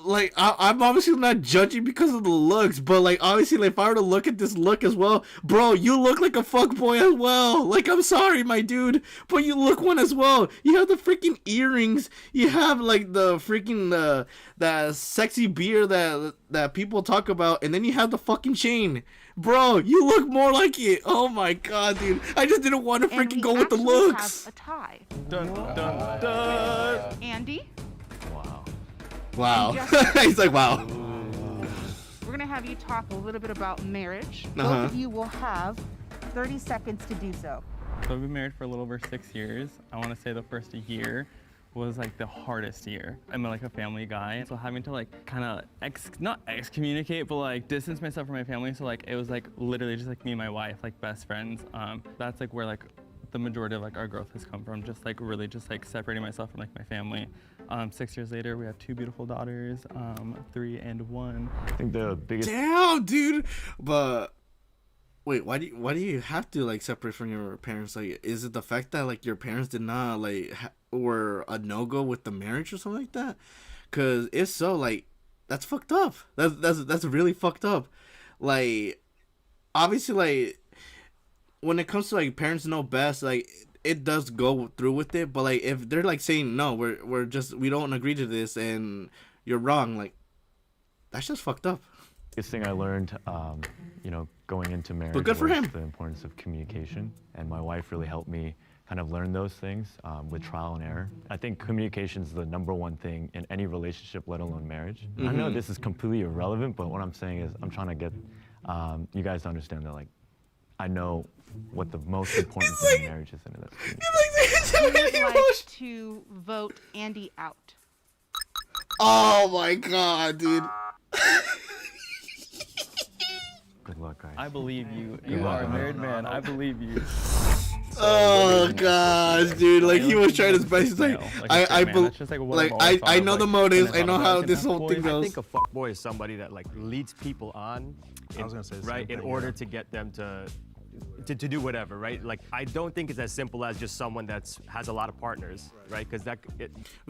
[SPEAKER 1] like I'm obviously not judging because of the looks, but like obviously, like if I were to look at this look as well, bro, you look like a fuck boy as well. Like I'm sorry, my dude, but you look one as well. You have the freaking earrings. You have like the freaking that sexy beard that people talk about, and then you have the fucking chain. Bro, you look more like it. Oh my god, dude. I just didn't want to freaking go with the looks.
[SPEAKER 10] Have a tie.
[SPEAKER 15] Dun, dun, dun.
[SPEAKER 10] Andy,
[SPEAKER 1] Wow.
[SPEAKER 10] Justin.
[SPEAKER 1] He's like, wow.
[SPEAKER 10] we're gonna have you talk a little bit about marriage.
[SPEAKER 1] Uh-huh.
[SPEAKER 10] Both of you will have 30 seconds to do so.
[SPEAKER 7] So I've been married for a little over 6 years. I want to say the first year was like the hardest year. I'm like a family guy, so having to like kind of not excommunicate, but like distance myself from my family. So like it was like literally just like me and my wife, like best friends. That's like where like the majority of like our growth has come from, just like really just like separating myself from like my family. 6 years later, we have 2 beautiful daughters, 3 and 1.
[SPEAKER 11] I think the biggest.
[SPEAKER 1] Damn, dude. But wait, why do you have to like separate from your parents? Like, is it the fact that like your parents did not like were a no-go with the marriage or something like that? Cause if so, like that's fucked up. That's really fucked up. Like, obviously, like when it comes to like parents know best, like it does go through with it. But like if they're like saying no, we don't agree to this and you're wrong, like that's just fucked up.
[SPEAKER 11] Biggest thing I learned, going into marriage,
[SPEAKER 1] But good for
[SPEAKER 11] was
[SPEAKER 1] him.
[SPEAKER 11] the importance of communication, and my wife really helped me kind of learn those things with trial and error. I think communication is the #1 thing in any relationship, let alone marriage. I know this is completely irrelevant, but what I'm saying is I'm trying to get you guys to understand that, like, I know what the most important thing in marriage is, and that's communication.
[SPEAKER 10] Who would like to vote Andy out?
[SPEAKER 1] Oh my god, dude.
[SPEAKER 11] Good luck, guys.
[SPEAKER 7] I believe you. You are a married man. I believe you.
[SPEAKER 1] Oh gosh, dude! Like he was trying his best. He's like, I know the motives. I know how this whole thing
[SPEAKER 15] I
[SPEAKER 1] goes.
[SPEAKER 15] think a fuckboy is somebody that like leads people on,
[SPEAKER 12] I was gonna say the
[SPEAKER 15] right,
[SPEAKER 12] same
[SPEAKER 15] in
[SPEAKER 12] thing,
[SPEAKER 15] order
[SPEAKER 12] yeah.
[SPEAKER 15] to get them to do whatever, right? Like I don't think it's as simple as just someone that's has a lot of partners, right? Because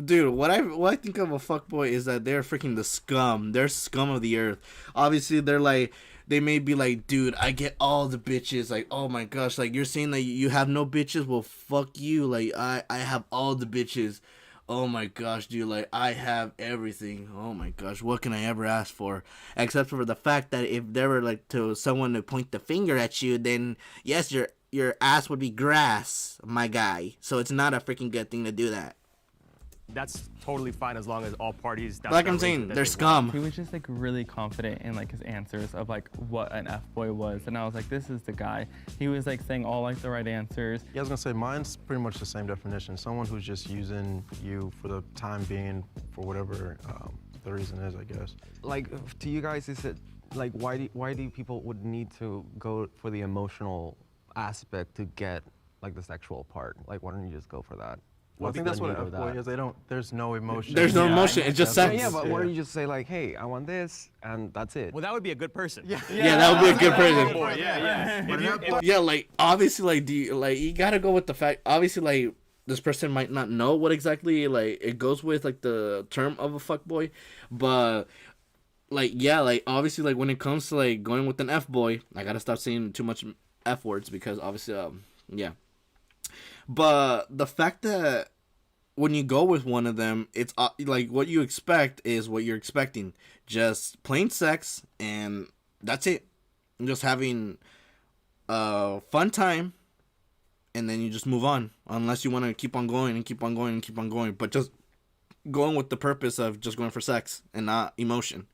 [SPEAKER 1] Dude, what I think of a fuckboy is that they're freaking the scum. They're scum of the earth. Obviously, they're like, they may be like, dude, I get all the bitches. Like, oh my gosh, like you're saying that you have no bitches? Well, fuck you. Like, I have all the bitches. Oh my gosh, dude, like I have everything. Oh my gosh, what can I ever ask for? Except for the fact that if there were like to someone to point the finger at you, then yes, your ass would be grass, my guy. So it's not a freaking good thing to do that.
[SPEAKER 15] that's totally fine as long as all parties. That's
[SPEAKER 1] Like
[SPEAKER 15] the
[SPEAKER 1] I'm saying,
[SPEAKER 15] arrangement that
[SPEAKER 1] they're
[SPEAKER 15] they want.
[SPEAKER 1] scum.
[SPEAKER 7] He was just like really confident in like his answers of like what an F-boy was, and I was like, this is the guy. He was like saying all like the right answers.
[SPEAKER 12] Yeah, I was gonna say mine's pretty much the same definition. Someone who's just using you for the time being, for whatever the reason is, I guess.
[SPEAKER 16] Like, to you guys, is it like why do people would need to go for the emotional aspect to get like the sexual part? Like, why don't you just go for that?
[SPEAKER 12] Well, I think that's what an F-boy is. There's no emotion.
[SPEAKER 1] There's no emotion. It's just sex.
[SPEAKER 16] Yeah, but why don't you just say like, hey, I want this, and that's it?
[SPEAKER 15] Well, that would be a good person.
[SPEAKER 1] Yeah, that would be a good person.
[SPEAKER 15] Boy, yeah.
[SPEAKER 1] Yeah, like obviously, like you gotta go with the fact. Obviously, like this person might not know what exactly like it goes with like the term of a fuckboy, but like yeah, like obviously, like when it comes to like going with an F boy, I gotta stop saying too much F words because obviously, yeah. But the fact that when you go with one of them, it's like what you expect is what you're expecting. Just plain sex, and that's it. Just having a fun time, and then you just move on. Unless you want to keep on going and keep on going and keep on going. But just going with the purpose of just going for sex and not emotion.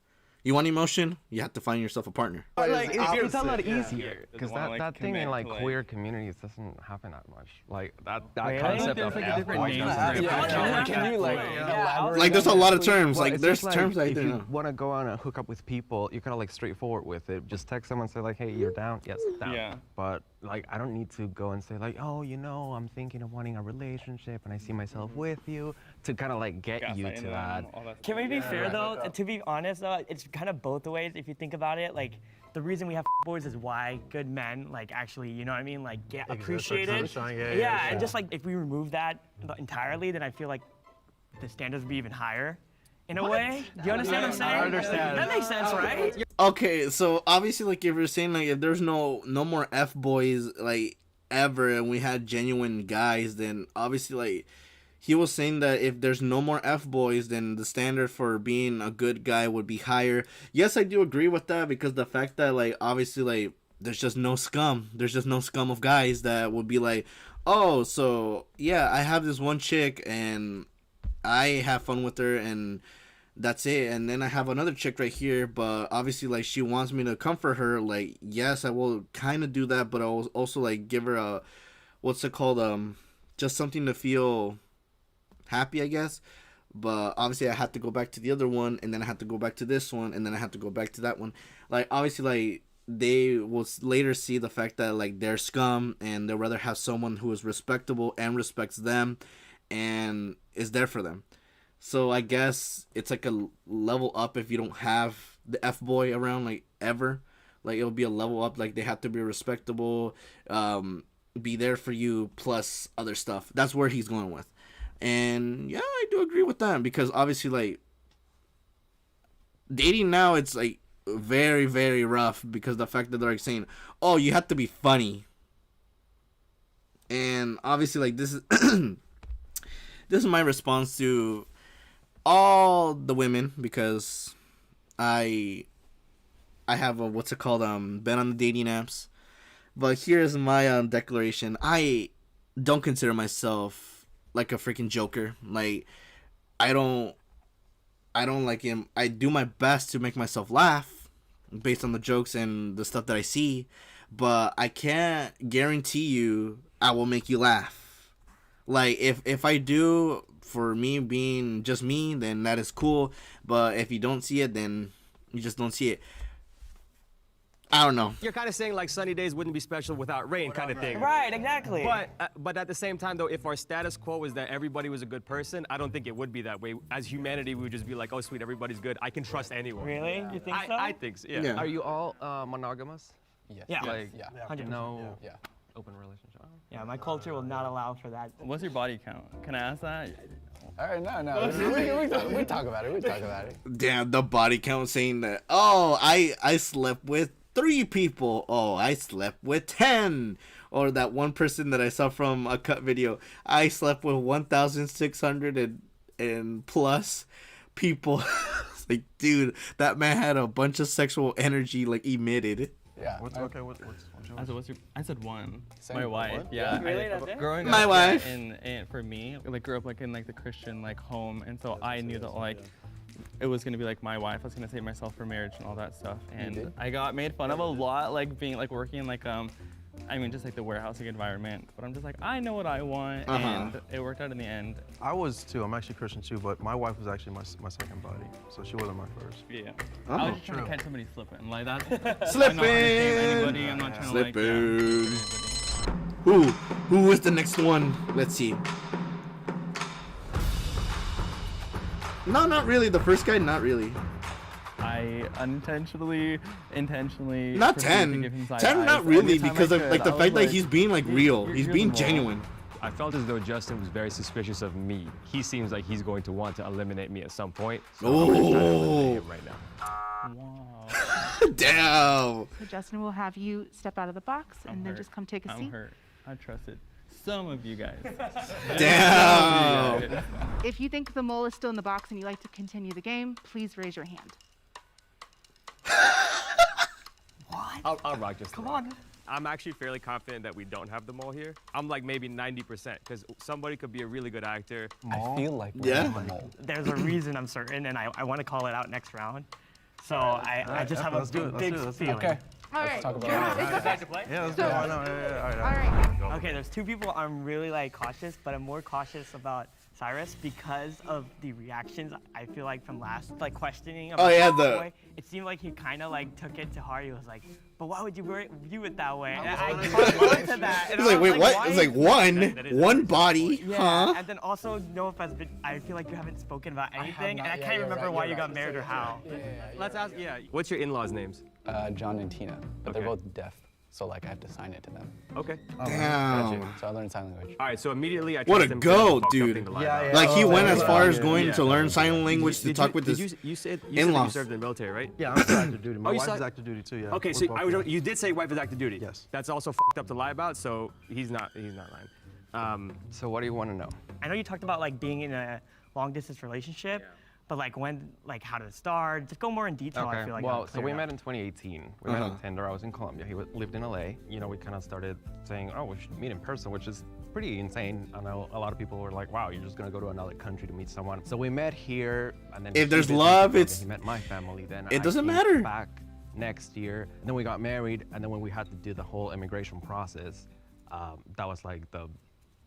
[SPEAKER 1] You want emotion? You have to find yourself a partner.
[SPEAKER 16] But like, it's a lot
[SPEAKER 7] Yeah.
[SPEAKER 16] easier because
[SPEAKER 7] Doesn't wanna,
[SPEAKER 16] that
[SPEAKER 7] like,
[SPEAKER 16] thing in
[SPEAKER 7] commit
[SPEAKER 16] like
[SPEAKER 7] to, like-
[SPEAKER 16] queer communities doesn't happen that much. Like that
[SPEAKER 14] Really?
[SPEAKER 16] concept
[SPEAKER 7] There's
[SPEAKER 16] of
[SPEAKER 7] like a
[SPEAKER 16] F
[SPEAKER 7] different
[SPEAKER 16] boy
[SPEAKER 7] name
[SPEAKER 16] doesn't-
[SPEAKER 7] for it.
[SPEAKER 16] Yeah.
[SPEAKER 13] Can you like elaborate?
[SPEAKER 1] Like there's a
[SPEAKER 13] on
[SPEAKER 1] lot
[SPEAKER 13] that,
[SPEAKER 1] of
[SPEAKER 13] please?
[SPEAKER 1] terms.
[SPEAKER 16] Well,
[SPEAKER 1] Like
[SPEAKER 16] it's
[SPEAKER 1] there's
[SPEAKER 16] just
[SPEAKER 1] terms I
[SPEAKER 16] if
[SPEAKER 1] didn't
[SPEAKER 16] you
[SPEAKER 1] know.
[SPEAKER 16] want to go on and hook up with people, you kind of like straightforward with it. Just text someone, say like, hey, you're down? Yes, down.
[SPEAKER 7] Yeah.
[SPEAKER 16] But like, I don't need to go and say like, oh, you know, I'm thinking of wanting a relationship and I see myself with you to kind of like get you to that.
[SPEAKER 14] Can we be fair though? To be honest though, it's kind of both the ways if you think about it. Like the reason we have boys is why good men like actually, you know what I mean, like get appreciated. Yeah, and just like if we remove that entirely, then I feel like the standards would be even higher. In a way, do you understand what I'm saying?
[SPEAKER 12] I understand.
[SPEAKER 14] That makes sense, right?
[SPEAKER 1] Okay, so obviously, like if you're saying like if there's no more F boys like ever, and we had genuine guys, then obviously like he was saying that if there's no more F boys, then the standard for being a good guy would be higher. Yes, I do agree with that because the fact that like obviously like there's just no scum. There's just no scum of guys that would be like, oh, so yeah, I have this one chick and I have fun with her and that's it. And then I have another chick right here, but obviously like she wants me to comfort her. Like, yes, I will kind of do that, but I'll also like give her a, what's it called? Just something to feel happy, I guess. But obviously I have to go back to the other one, and then I have to go back to this one, and then I have to go back to that one. Like, obviously, like, they will later see the fact that like they're scum and they'd rather have someone who is respectable and respects them and is there for them. So I guess it's like a level up if you don't have the F boy around like ever. Like it'll be a level up. Like they have to be respectable, be there for you plus other stuff. That's where he's going with. And yeah, I do agree with that because obviously like dating now it's like very, very rough because the fact that they're like saying, oh, you have to be funny. And obviously like this is this is my response to all the women because I have a what's it called been on the dating apps. But here's my declaration. I don't consider myself like a freaking joker. Like I don't like him. I do my best to make myself laugh based on the jokes and the stuff that I see, but I can't guarantee you I will make you laugh. Like if I do, for me being just me, then that is cool. But if you don't see it, then you just don't see it. I don't know.
[SPEAKER 15] You're kind of saying like sunny days wouldn't be special without rain kind of thing.
[SPEAKER 14] Right, exactly.
[SPEAKER 15] But at the same time though, if our status quo was that everybody was a good person, I don't think it would be that way. As humanity, we would just be like, oh sweet, everybody's good. I can trust anyone.
[SPEAKER 14] Really? You think so?
[SPEAKER 15] I think so, yeah.
[SPEAKER 16] Are you all monogamous?
[SPEAKER 13] Yes.
[SPEAKER 14] Yeah.
[SPEAKER 16] Like,
[SPEAKER 13] Yeah.
[SPEAKER 14] 100%.
[SPEAKER 16] no
[SPEAKER 13] Yeah.
[SPEAKER 16] open relationship?
[SPEAKER 14] Yeah, my culture will not allow for that.
[SPEAKER 7] What's your body count? Can I ask that?
[SPEAKER 13] All right, no. We talk about it.
[SPEAKER 1] Damn, the body count saying that, oh, I slept with 3 people. Oh, I slept with 10. Or that one person that I saw from a cut video, I slept with 1,600 and plus people. It's like, dude, that man had a bunch of sexual energy like emitted.
[SPEAKER 13] Yeah.
[SPEAKER 12] Okay, what's yours?
[SPEAKER 7] I said, I said one.
[SPEAKER 13] Same.
[SPEAKER 7] My wife.
[SPEAKER 13] One?
[SPEAKER 7] Yeah.
[SPEAKER 14] Really? That's it?
[SPEAKER 7] Growing
[SPEAKER 1] My
[SPEAKER 7] up,
[SPEAKER 1] wife.
[SPEAKER 7] And for me, like grew up like in like the Christian like home, and so I knew that like it was gonna be like my wife. I was gonna save myself for marriage and all that stuff. And I got made fun of a lot, like being like working in like I mean, just like the warehousing environment, but I'm just like, I know what I want, and it worked out in the end.
[SPEAKER 12] I was too. I'm actually Christian too, but my wife was actually my second body, so she wasn't my first.
[SPEAKER 7] Yeah.
[SPEAKER 1] Oh.
[SPEAKER 7] I was just trying to catch somebody slipping. Like that's
[SPEAKER 1] Slipping.
[SPEAKER 7] I'm not trying to shame anybody. I'm not trying to like.
[SPEAKER 1] Slipping. Who is the next one? Let's see. No, not really. The first guy, not really.
[SPEAKER 7] I intentionally.
[SPEAKER 1] Not
[SPEAKER 7] proceeded to
[SPEAKER 1] 10.
[SPEAKER 7] give him side
[SPEAKER 1] 10,
[SPEAKER 7] eyes
[SPEAKER 1] not really,
[SPEAKER 7] every time
[SPEAKER 1] because
[SPEAKER 7] I
[SPEAKER 1] of
[SPEAKER 7] could.
[SPEAKER 1] like the
[SPEAKER 7] I was
[SPEAKER 1] fact that he's being like real. He's
[SPEAKER 7] you're
[SPEAKER 1] being
[SPEAKER 7] the wall.
[SPEAKER 1] genuine.
[SPEAKER 15] I felt as though Justin was very suspicious of me. He seems like he's going to want to eliminate me at some point. So I'm gonna try to eliminate him right now.
[SPEAKER 7] Wow.
[SPEAKER 1] Damn.
[SPEAKER 10] So Justin will have you step out of the box and then just come take a seat.
[SPEAKER 7] I'm hurt. I trusted some of you guys.
[SPEAKER 1] Damn.
[SPEAKER 10] If you think the mole is still in the box and you'd like to continue the game, please raise your hand.
[SPEAKER 15] I'll rock just Come on. I'm actually fairly confident that we don't have the mole here. I'm like maybe 90% because somebody could be a really good actor.
[SPEAKER 13] I feel like
[SPEAKER 1] Yeah.
[SPEAKER 13] we're the mole.
[SPEAKER 14] There's a reason I'm certain, and I want to call it out next round. So I just have a big feeling.
[SPEAKER 13] Okay.
[SPEAKER 10] All right.
[SPEAKER 13] talk about
[SPEAKER 14] Back to play?
[SPEAKER 12] Yeah, let's go. Why not?
[SPEAKER 10] All right.
[SPEAKER 14] Okay, there's two people I'm really like cautious, but I'm more cautious about Cyrus because of the reactions I feel like from last like questioning about
[SPEAKER 1] yeah,
[SPEAKER 14] the
[SPEAKER 1] the-
[SPEAKER 14] boy. It seemed like he kind of like took it to heart. He was like, "But why would you view it that way?" And I caught on to that. And
[SPEAKER 1] It's
[SPEAKER 14] I
[SPEAKER 1] like,
[SPEAKER 14] was
[SPEAKER 1] wait, what?
[SPEAKER 14] why
[SPEAKER 1] It's like
[SPEAKER 14] is-
[SPEAKER 1] one body,
[SPEAKER 14] Yeah,
[SPEAKER 1] huh?
[SPEAKER 14] and then also no offense, but I feel like you haven't spoken about anything,
[SPEAKER 13] not
[SPEAKER 14] and I
[SPEAKER 13] yet,
[SPEAKER 14] can't
[SPEAKER 13] you're
[SPEAKER 14] remember
[SPEAKER 13] right,
[SPEAKER 14] why
[SPEAKER 13] you're
[SPEAKER 14] you got
[SPEAKER 13] right.
[SPEAKER 14] married or how.
[SPEAKER 15] Let's ask, what's your in-laws' names?
[SPEAKER 13] John and Tina, but
[SPEAKER 15] Okay.
[SPEAKER 13] they're both deaf, so like I have to sign it to them.
[SPEAKER 15] Okay.
[SPEAKER 1] Damn.
[SPEAKER 13] So I learned sign language.
[SPEAKER 15] All right, so immediately I
[SPEAKER 1] What
[SPEAKER 15] trust
[SPEAKER 1] a
[SPEAKER 15] him
[SPEAKER 1] goat,
[SPEAKER 15] to fuck
[SPEAKER 1] dude.
[SPEAKER 15] something to lie
[SPEAKER 12] Yeah,
[SPEAKER 15] about.
[SPEAKER 12] yeah.
[SPEAKER 1] Like he went as far as
[SPEAKER 12] yeah,
[SPEAKER 1] going
[SPEAKER 15] yeah.
[SPEAKER 1] to learn sign language to talk with his
[SPEAKER 15] You said that you
[SPEAKER 1] in-laws.
[SPEAKER 15] served in the military, right?
[SPEAKER 12] Yeah, I'm still active duty. My
[SPEAKER 15] Oh, you
[SPEAKER 12] wife
[SPEAKER 15] saw-
[SPEAKER 12] is active duty too. Yeah.
[SPEAKER 15] Okay,
[SPEAKER 12] We're
[SPEAKER 15] so
[SPEAKER 12] both
[SPEAKER 15] you did say wife is active duty.
[SPEAKER 12] Yes.
[SPEAKER 15] That's also fucked up to lie about, so he's not lying.
[SPEAKER 16] So what do you want to know?
[SPEAKER 14] I know you talked about like being in a long distance relationship, but like when, like how did it start? Just go more in detail. I feel like
[SPEAKER 16] well,
[SPEAKER 14] that'll
[SPEAKER 16] so
[SPEAKER 14] clear
[SPEAKER 16] we
[SPEAKER 14] it
[SPEAKER 16] met
[SPEAKER 14] up.
[SPEAKER 16] in 2018. We met on Tinder. I was in Colombia. He lived in LA. You know, we kind of started saying, oh, we should meet in person, which is pretty insane. I know a lot of people were like, wow, you're just gonna go to another country to meet someone. So we met here, and then
[SPEAKER 1] If
[SPEAKER 16] he
[SPEAKER 1] there's
[SPEAKER 16] visited
[SPEAKER 1] love,
[SPEAKER 16] Colombia,
[SPEAKER 1] it's-
[SPEAKER 16] he met my family. Then
[SPEAKER 1] it
[SPEAKER 16] I
[SPEAKER 1] doesn't
[SPEAKER 16] came
[SPEAKER 1] matter.
[SPEAKER 16] Back next year, and then we got married, and then when we had to do the whole immigration process, that was like the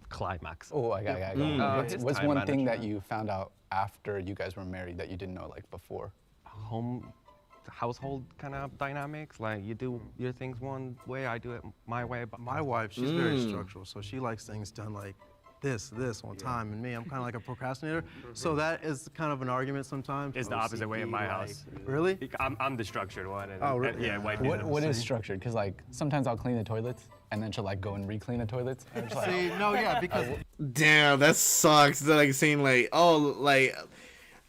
[SPEAKER 16] climax.
[SPEAKER 13] Oh, I got it. What's
[SPEAKER 16] time
[SPEAKER 13] one thing that
[SPEAKER 16] management.
[SPEAKER 13] you found out after you guys were married that you didn't know like before?
[SPEAKER 16] Household kind of dynamics, like you do your things one way, I do it my way. But
[SPEAKER 12] My wife, she's very structural, so she likes things done like this on time. And me, I'm kind of like a procrastinator. So that is kind of an argument sometimes.
[SPEAKER 15] It's the opposite way in my house.
[SPEAKER 12] Really?
[SPEAKER 15] I'm the structured one. And,
[SPEAKER 12] Oh, really?
[SPEAKER 15] and, yeah, wife
[SPEAKER 13] What is structured? Because like sometimes I'll clean the toilets and then she'll like go and re-clean the toilets. And I'm just like,
[SPEAKER 12] See, no, yeah, because
[SPEAKER 1] Damn, that sucks. They're like saying like, oh, like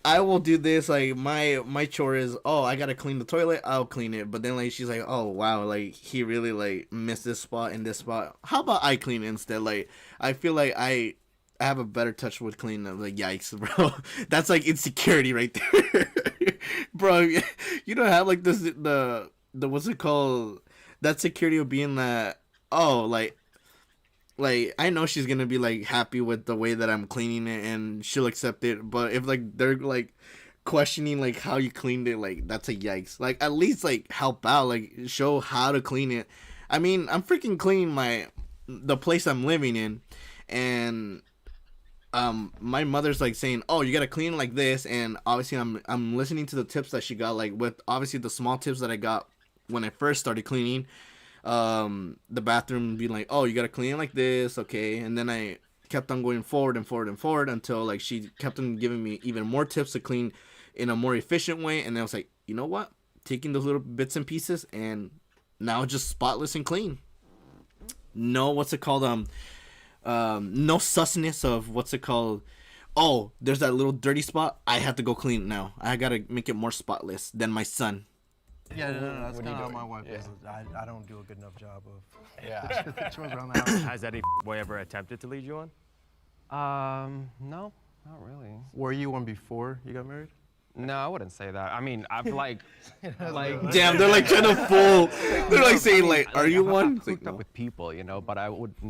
[SPEAKER 1] I will do this. Like my chore is, oh, I gotta clean the toilet. I'll clean it. But then like she's like, oh wow, like he really like missed this spot and this spot. How about I clean it instead? Like I feel like I have a better touch with cleaning. I'm like, yikes, bro. That's like insecurity right there, bro. You don't have like this the what's it called? That security of being that, oh, like I know she's gonna be like happy with the way that I'm cleaning it and she'll accept it, but if like they're like questioning like how you cleaned it, like that's a yikes. Like at least like help out, like show how to clean it. I mean, I'm freaking cleaning the place I'm living in, and my mother's like saying, oh, you gotta clean it like this, and obviously I'm listening to the tips that she got, like with obviously the small tips that I got when I first started cleaning. The bathroom being like, oh, you gotta clean it like this, okay, and then I kept on going forward and forward and forward until like she kept on giving me even more tips to clean in a more efficient way, and I was like, you know what, taking those little bits and pieces, and now just spotless and clean. No, what's it called, no susness of what's it called, oh, there's that little dirty spot, I have to go clean it now, I gotta make it more spotless than my son.
[SPEAKER 12] yeah, no, that's
[SPEAKER 13] What
[SPEAKER 12] kind
[SPEAKER 13] are
[SPEAKER 12] of
[SPEAKER 13] you
[SPEAKER 12] how my
[SPEAKER 13] doing?
[SPEAKER 12] wife
[SPEAKER 13] Yeah.
[SPEAKER 12] is. I don't do a good enough job of
[SPEAKER 13] yeah.
[SPEAKER 12] chores around the house.
[SPEAKER 15] Has any boy ever attempted to lead you on?
[SPEAKER 16] no, not really.
[SPEAKER 12] Were you one before you got married?
[SPEAKER 16] No, I wouldn't say that. I mean, I've like
[SPEAKER 1] Damn, they're like trying to fool. They're like saying like, "Are you one?"
[SPEAKER 16] I've hooked up with people, you know, but I wouldn't.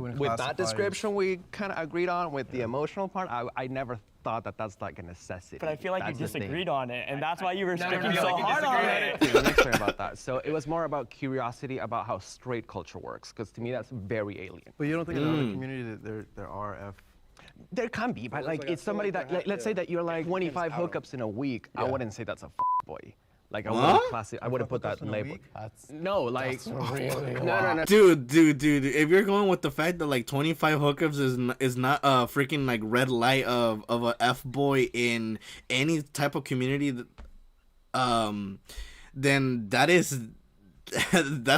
[SPEAKER 16] With
[SPEAKER 12] classify
[SPEAKER 16] that description we kind of agreed on. With the emotional part, I never thought that that's like a necessity.
[SPEAKER 14] But I feel like
[SPEAKER 16] That's
[SPEAKER 14] you
[SPEAKER 16] the thing.
[SPEAKER 14] disagreed on it, and that's why you were
[SPEAKER 16] No,
[SPEAKER 14] sticking
[SPEAKER 16] no,
[SPEAKER 14] so
[SPEAKER 16] like you
[SPEAKER 14] hard on
[SPEAKER 16] disagreed
[SPEAKER 14] it.
[SPEAKER 16] Let me explain about that. So it was more about curiosity about how straight culture works, because to me that's very alien.
[SPEAKER 12] But you don't think in another community that there are F?
[SPEAKER 16] There can be, but like it's somebody that, like, let's say that you're like 25 hookups in a week. I wouldn't say that's a boy. Like I wouldn't put that label. No, like no.
[SPEAKER 1] Dude, if you're going with the fact that like 25 hookups is not a freaking like red light of a F boy in any type of community, then that's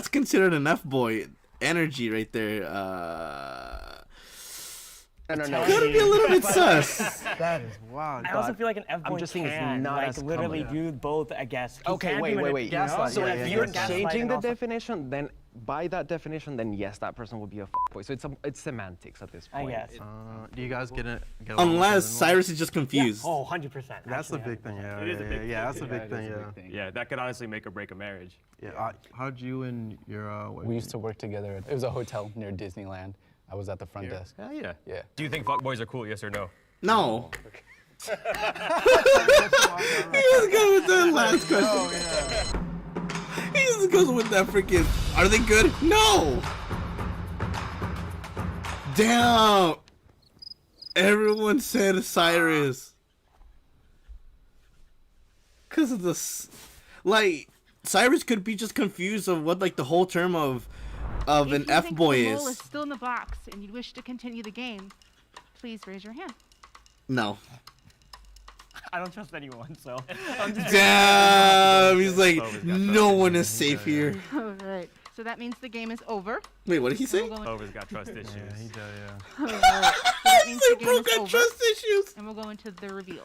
[SPEAKER 1] considered an F boy energy right there.
[SPEAKER 16] No.
[SPEAKER 1] Gotta be a little bit sus.
[SPEAKER 12] That is wild.
[SPEAKER 14] I also feel like an F boy
[SPEAKER 16] I'm just saying it's
[SPEAKER 14] can
[SPEAKER 16] not
[SPEAKER 14] like
[SPEAKER 16] as
[SPEAKER 14] literally
[SPEAKER 16] common.
[SPEAKER 14] do both, I guess. He
[SPEAKER 16] Okay,
[SPEAKER 14] can
[SPEAKER 16] wait.
[SPEAKER 14] you know?
[SPEAKER 16] So if you're changing the
[SPEAKER 14] also-
[SPEAKER 16] definition, then by that definition, then yes, that person will be a fuckboy. So it's semantics at this point.
[SPEAKER 14] I guess.
[SPEAKER 12] Do you guys get along with
[SPEAKER 1] Unless
[SPEAKER 12] everyone?
[SPEAKER 1] Cyrus is just confused.
[SPEAKER 14] Oh, 100%.
[SPEAKER 12] That's the
[SPEAKER 14] Actually,
[SPEAKER 12] big thing, yeah.
[SPEAKER 15] It is a big thing.
[SPEAKER 12] That's a big thing, yeah.
[SPEAKER 15] Yeah, that could honestly make or break a marriage.
[SPEAKER 12] Yeah. How'd you and your wife
[SPEAKER 13] We used to work together. It was a hotel near Disneyland. I was at the front desk.
[SPEAKER 15] Yeah.
[SPEAKER 13] Yeah.
[SPEAKER 15] Do you think fuckboys are cool? Yes or no?
[SPEAKER 1] No. He just goes with that last question. He just goes with that freaking. Are they good? No. Damn. Everyone said Cyrus. Cause of this, like Cyrus could be just confused of what like the whole term of an F boy
[SPEAKER 10] The mole is
[SPEAKER 1] is.
[SPEAKER 10] still in the box and you'd wish to continue the game, please raise your hand.
[SPEAKER 1] No.
[SPEAKER 14] I don't trust anyone, so I'm just.
[SPEAKER 1] Damn. He's like, no one is safe here.
[SPEAKER 10] All right. So that means the game is over.
[SPEAKER 1] Wait, what did he say?
[SPEAKER 15] Clover's got trust issues.
[SPEAKER 12] Yeah, he does, yeah.
[SPEAKER 10] All right. So that means the game
[SPEAKER 1] Bro
[SPEAKER 10] is
[SPEAKER 1] got
[SPEAKER 10] over.
[SPEAKER 1] trust issues.
[SPEAKER 10] And we'll go into the reveal.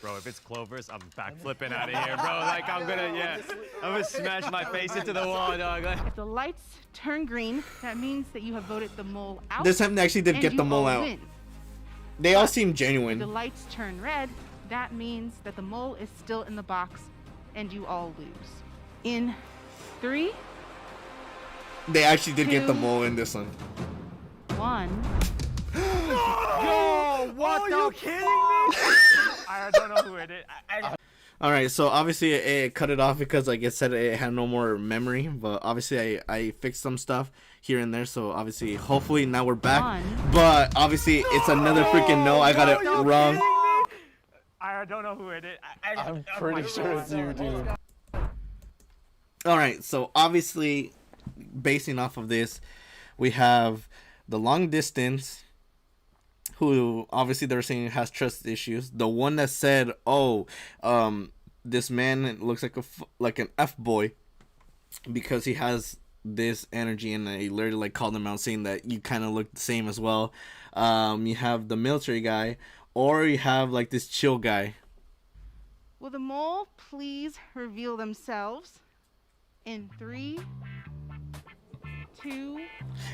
[SPEAKER 15] Bro, if it's Clover's, I'm backflipping out of here, bro. Like I'm gonna smash my face into the wall, dog.
[SPEAKER 10] If the lights turn green, that means that you have voted the mole out.
[SPEAKER 1] This time they actually did
[SPEAKER 10] and
[SPEAKER 1] get
[SPEAKER 10] you
[SPEAKER 1] the mole
[SPEAKER 10] all
[SPEAKER 1] out.
[SPEAKER 10] win.
[SPEAKER 1] They all
[SPEAKER 10] But
[SPEAKER 1] seem
[SPEAKER 10] If the
[SPEAKER 1] genuine.
[SPEAKER 10] lights turn red, that means that the mole is still in the box and you all lose. In 3,
[SPEAKER 1] They actually did get the
[SPEAKER 10] 2,
[SPEAKER 1] mole in this one.
[SPEAKER 10] 1.
[SPEAKER 14] Yo, what the? Are you kidding me? I don't know who it is.
[SPEAKER 1] All right, so obviously it cut it off because like it said it had no more memory, but obviously I fixed some stuff here and there, so obviously hopefully now we're back. But obviously it's another freaking no. I got it wrong.
[SPEAKER 14] I don't know who it is.
[SPEAKER 13] I'm pretty sure it's you, dude.
[SPEAKER 1] All right, so obviously basing off of this, we have the long distance, who obviously they're saying has trust issues. The one that said, "Oh, this man looks like an F boy because he has this energy," and he literally like called him out, saying that you kind of look the same as well. You have the military guy, or you have like this chill guy.
[SPEAKER 10] Will the mole please reveal themselves in 3, 2.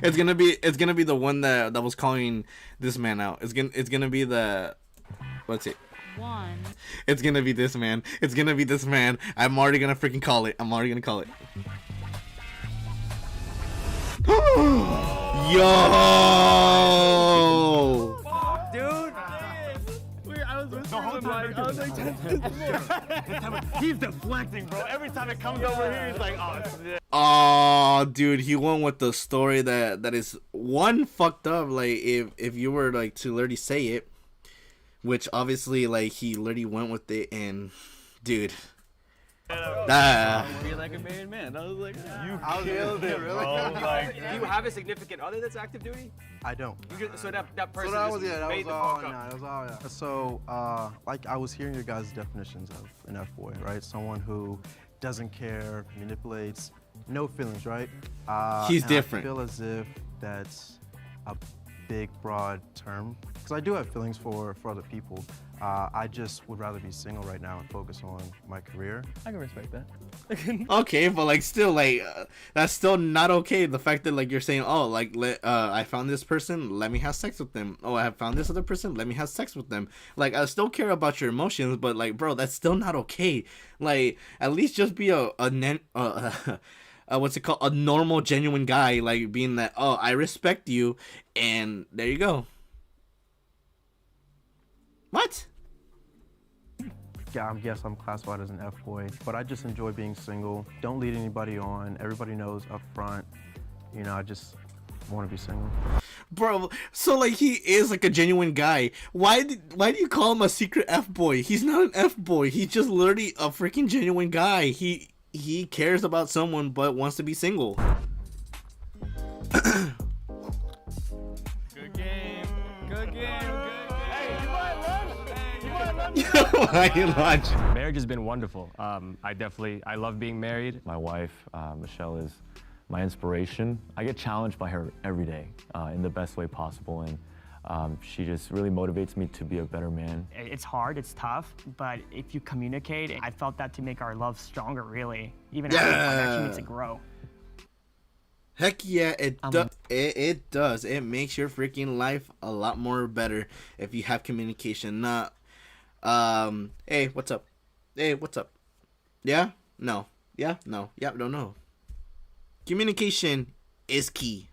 [SPEAKER 1] It's gonna be the one that was calling this man out. It's gonna be the, what's it?
[SPEAKER 10] 1.
[SPEAKER 1] It's gonna be this man. It's gonna be this man. I'm already gonna freaking call it. Yo!
[SPEAKER 14] Dude, I was he's deflecting, bro. Every time it comes over here, he's like, oh, shit.
[SPEAKER 1] Oh, dude, he went with the story that is one fucked up. Like if you were like to literally say it, which obviously like he literally went with it, and dude.
[SPEAKER 7] Be like a married man. I was like, you
[SPEAKER 15] killed it,
[SPEAKER 7] bro. Like,
[SPEAKER 15] do you have a significant other that's active duty?
[SPEAKER 12] I don't.
[SPEAKER 15] So that person
[SPEAKER 12] So that was,
[SPEAKER 15] just made the
[SPEAKER 12] all.
[SPEAKER 15] fuck up.
[SPEAKER 12] Nah, that was all. Yeah. So, like I was hearing your guys' definitions of an F-boy, right? Someone who doesn't care, manipulates, no feelings, right?
[SPEAKER 1] He's
[SPEAKER 12] and
[SPEAKER 1] different.
[SPEAKER 12] I feel as if that's a big, broad term, because I do have feelings for other people. I just would rather be single right now and focus on my career.
[SPEAKER 7] I can respect that.
[SPEAKER 1] Okay, but like still like that's still not okay. The fact that like you're saying, oh, like I found this person, let me have sex with them. Oh, I have found this other person, let me have sex with them. Like I still care about your emotions, but like bro, that's still not okay. Like at least just be what's it called? A normal, genuine guy. Like being that, oh, I respect you, and there you go. What?
[SPEAKER 12] Yeah, I guess I'm classified as an F-boy, but I just enjoy being single. Don't lead anybody on. Everybody knows up front. You know, I just want to be single.
[SPEAKER 1] Bro, so like he is like a genuine guy. Why do you call him a secret F-boy? He's not an F-boy. He's just literally a freaking genuine guy. He cares about someone but wants to be single.
[SPEAKER 7] Good game. Good game. Hey, you buy lunch? Hey, you buy lunch?
[SPEAKER 1] Why you lunch?
[SPEAKER 15] Marriage has been wonderful. I love being married.
[SPEAKER 11] My wife, Michelle, is my inspiration. I get challenged by her every day in the best way possible, and she just really motivates me to be a better man.
[SPEAKER 14] It's hard, it's tough, but if you communicate, I felt that to make our love stronger, really. Even after it actually makes it grow.
[SPEAKER 1] Heck yeah, it does. It makes your freaking life a lot more better if you have communication. Not, hey, what's up? Hey, what's up? Yeah? No. Yeah? No. Yeah, don't know. Communication is key.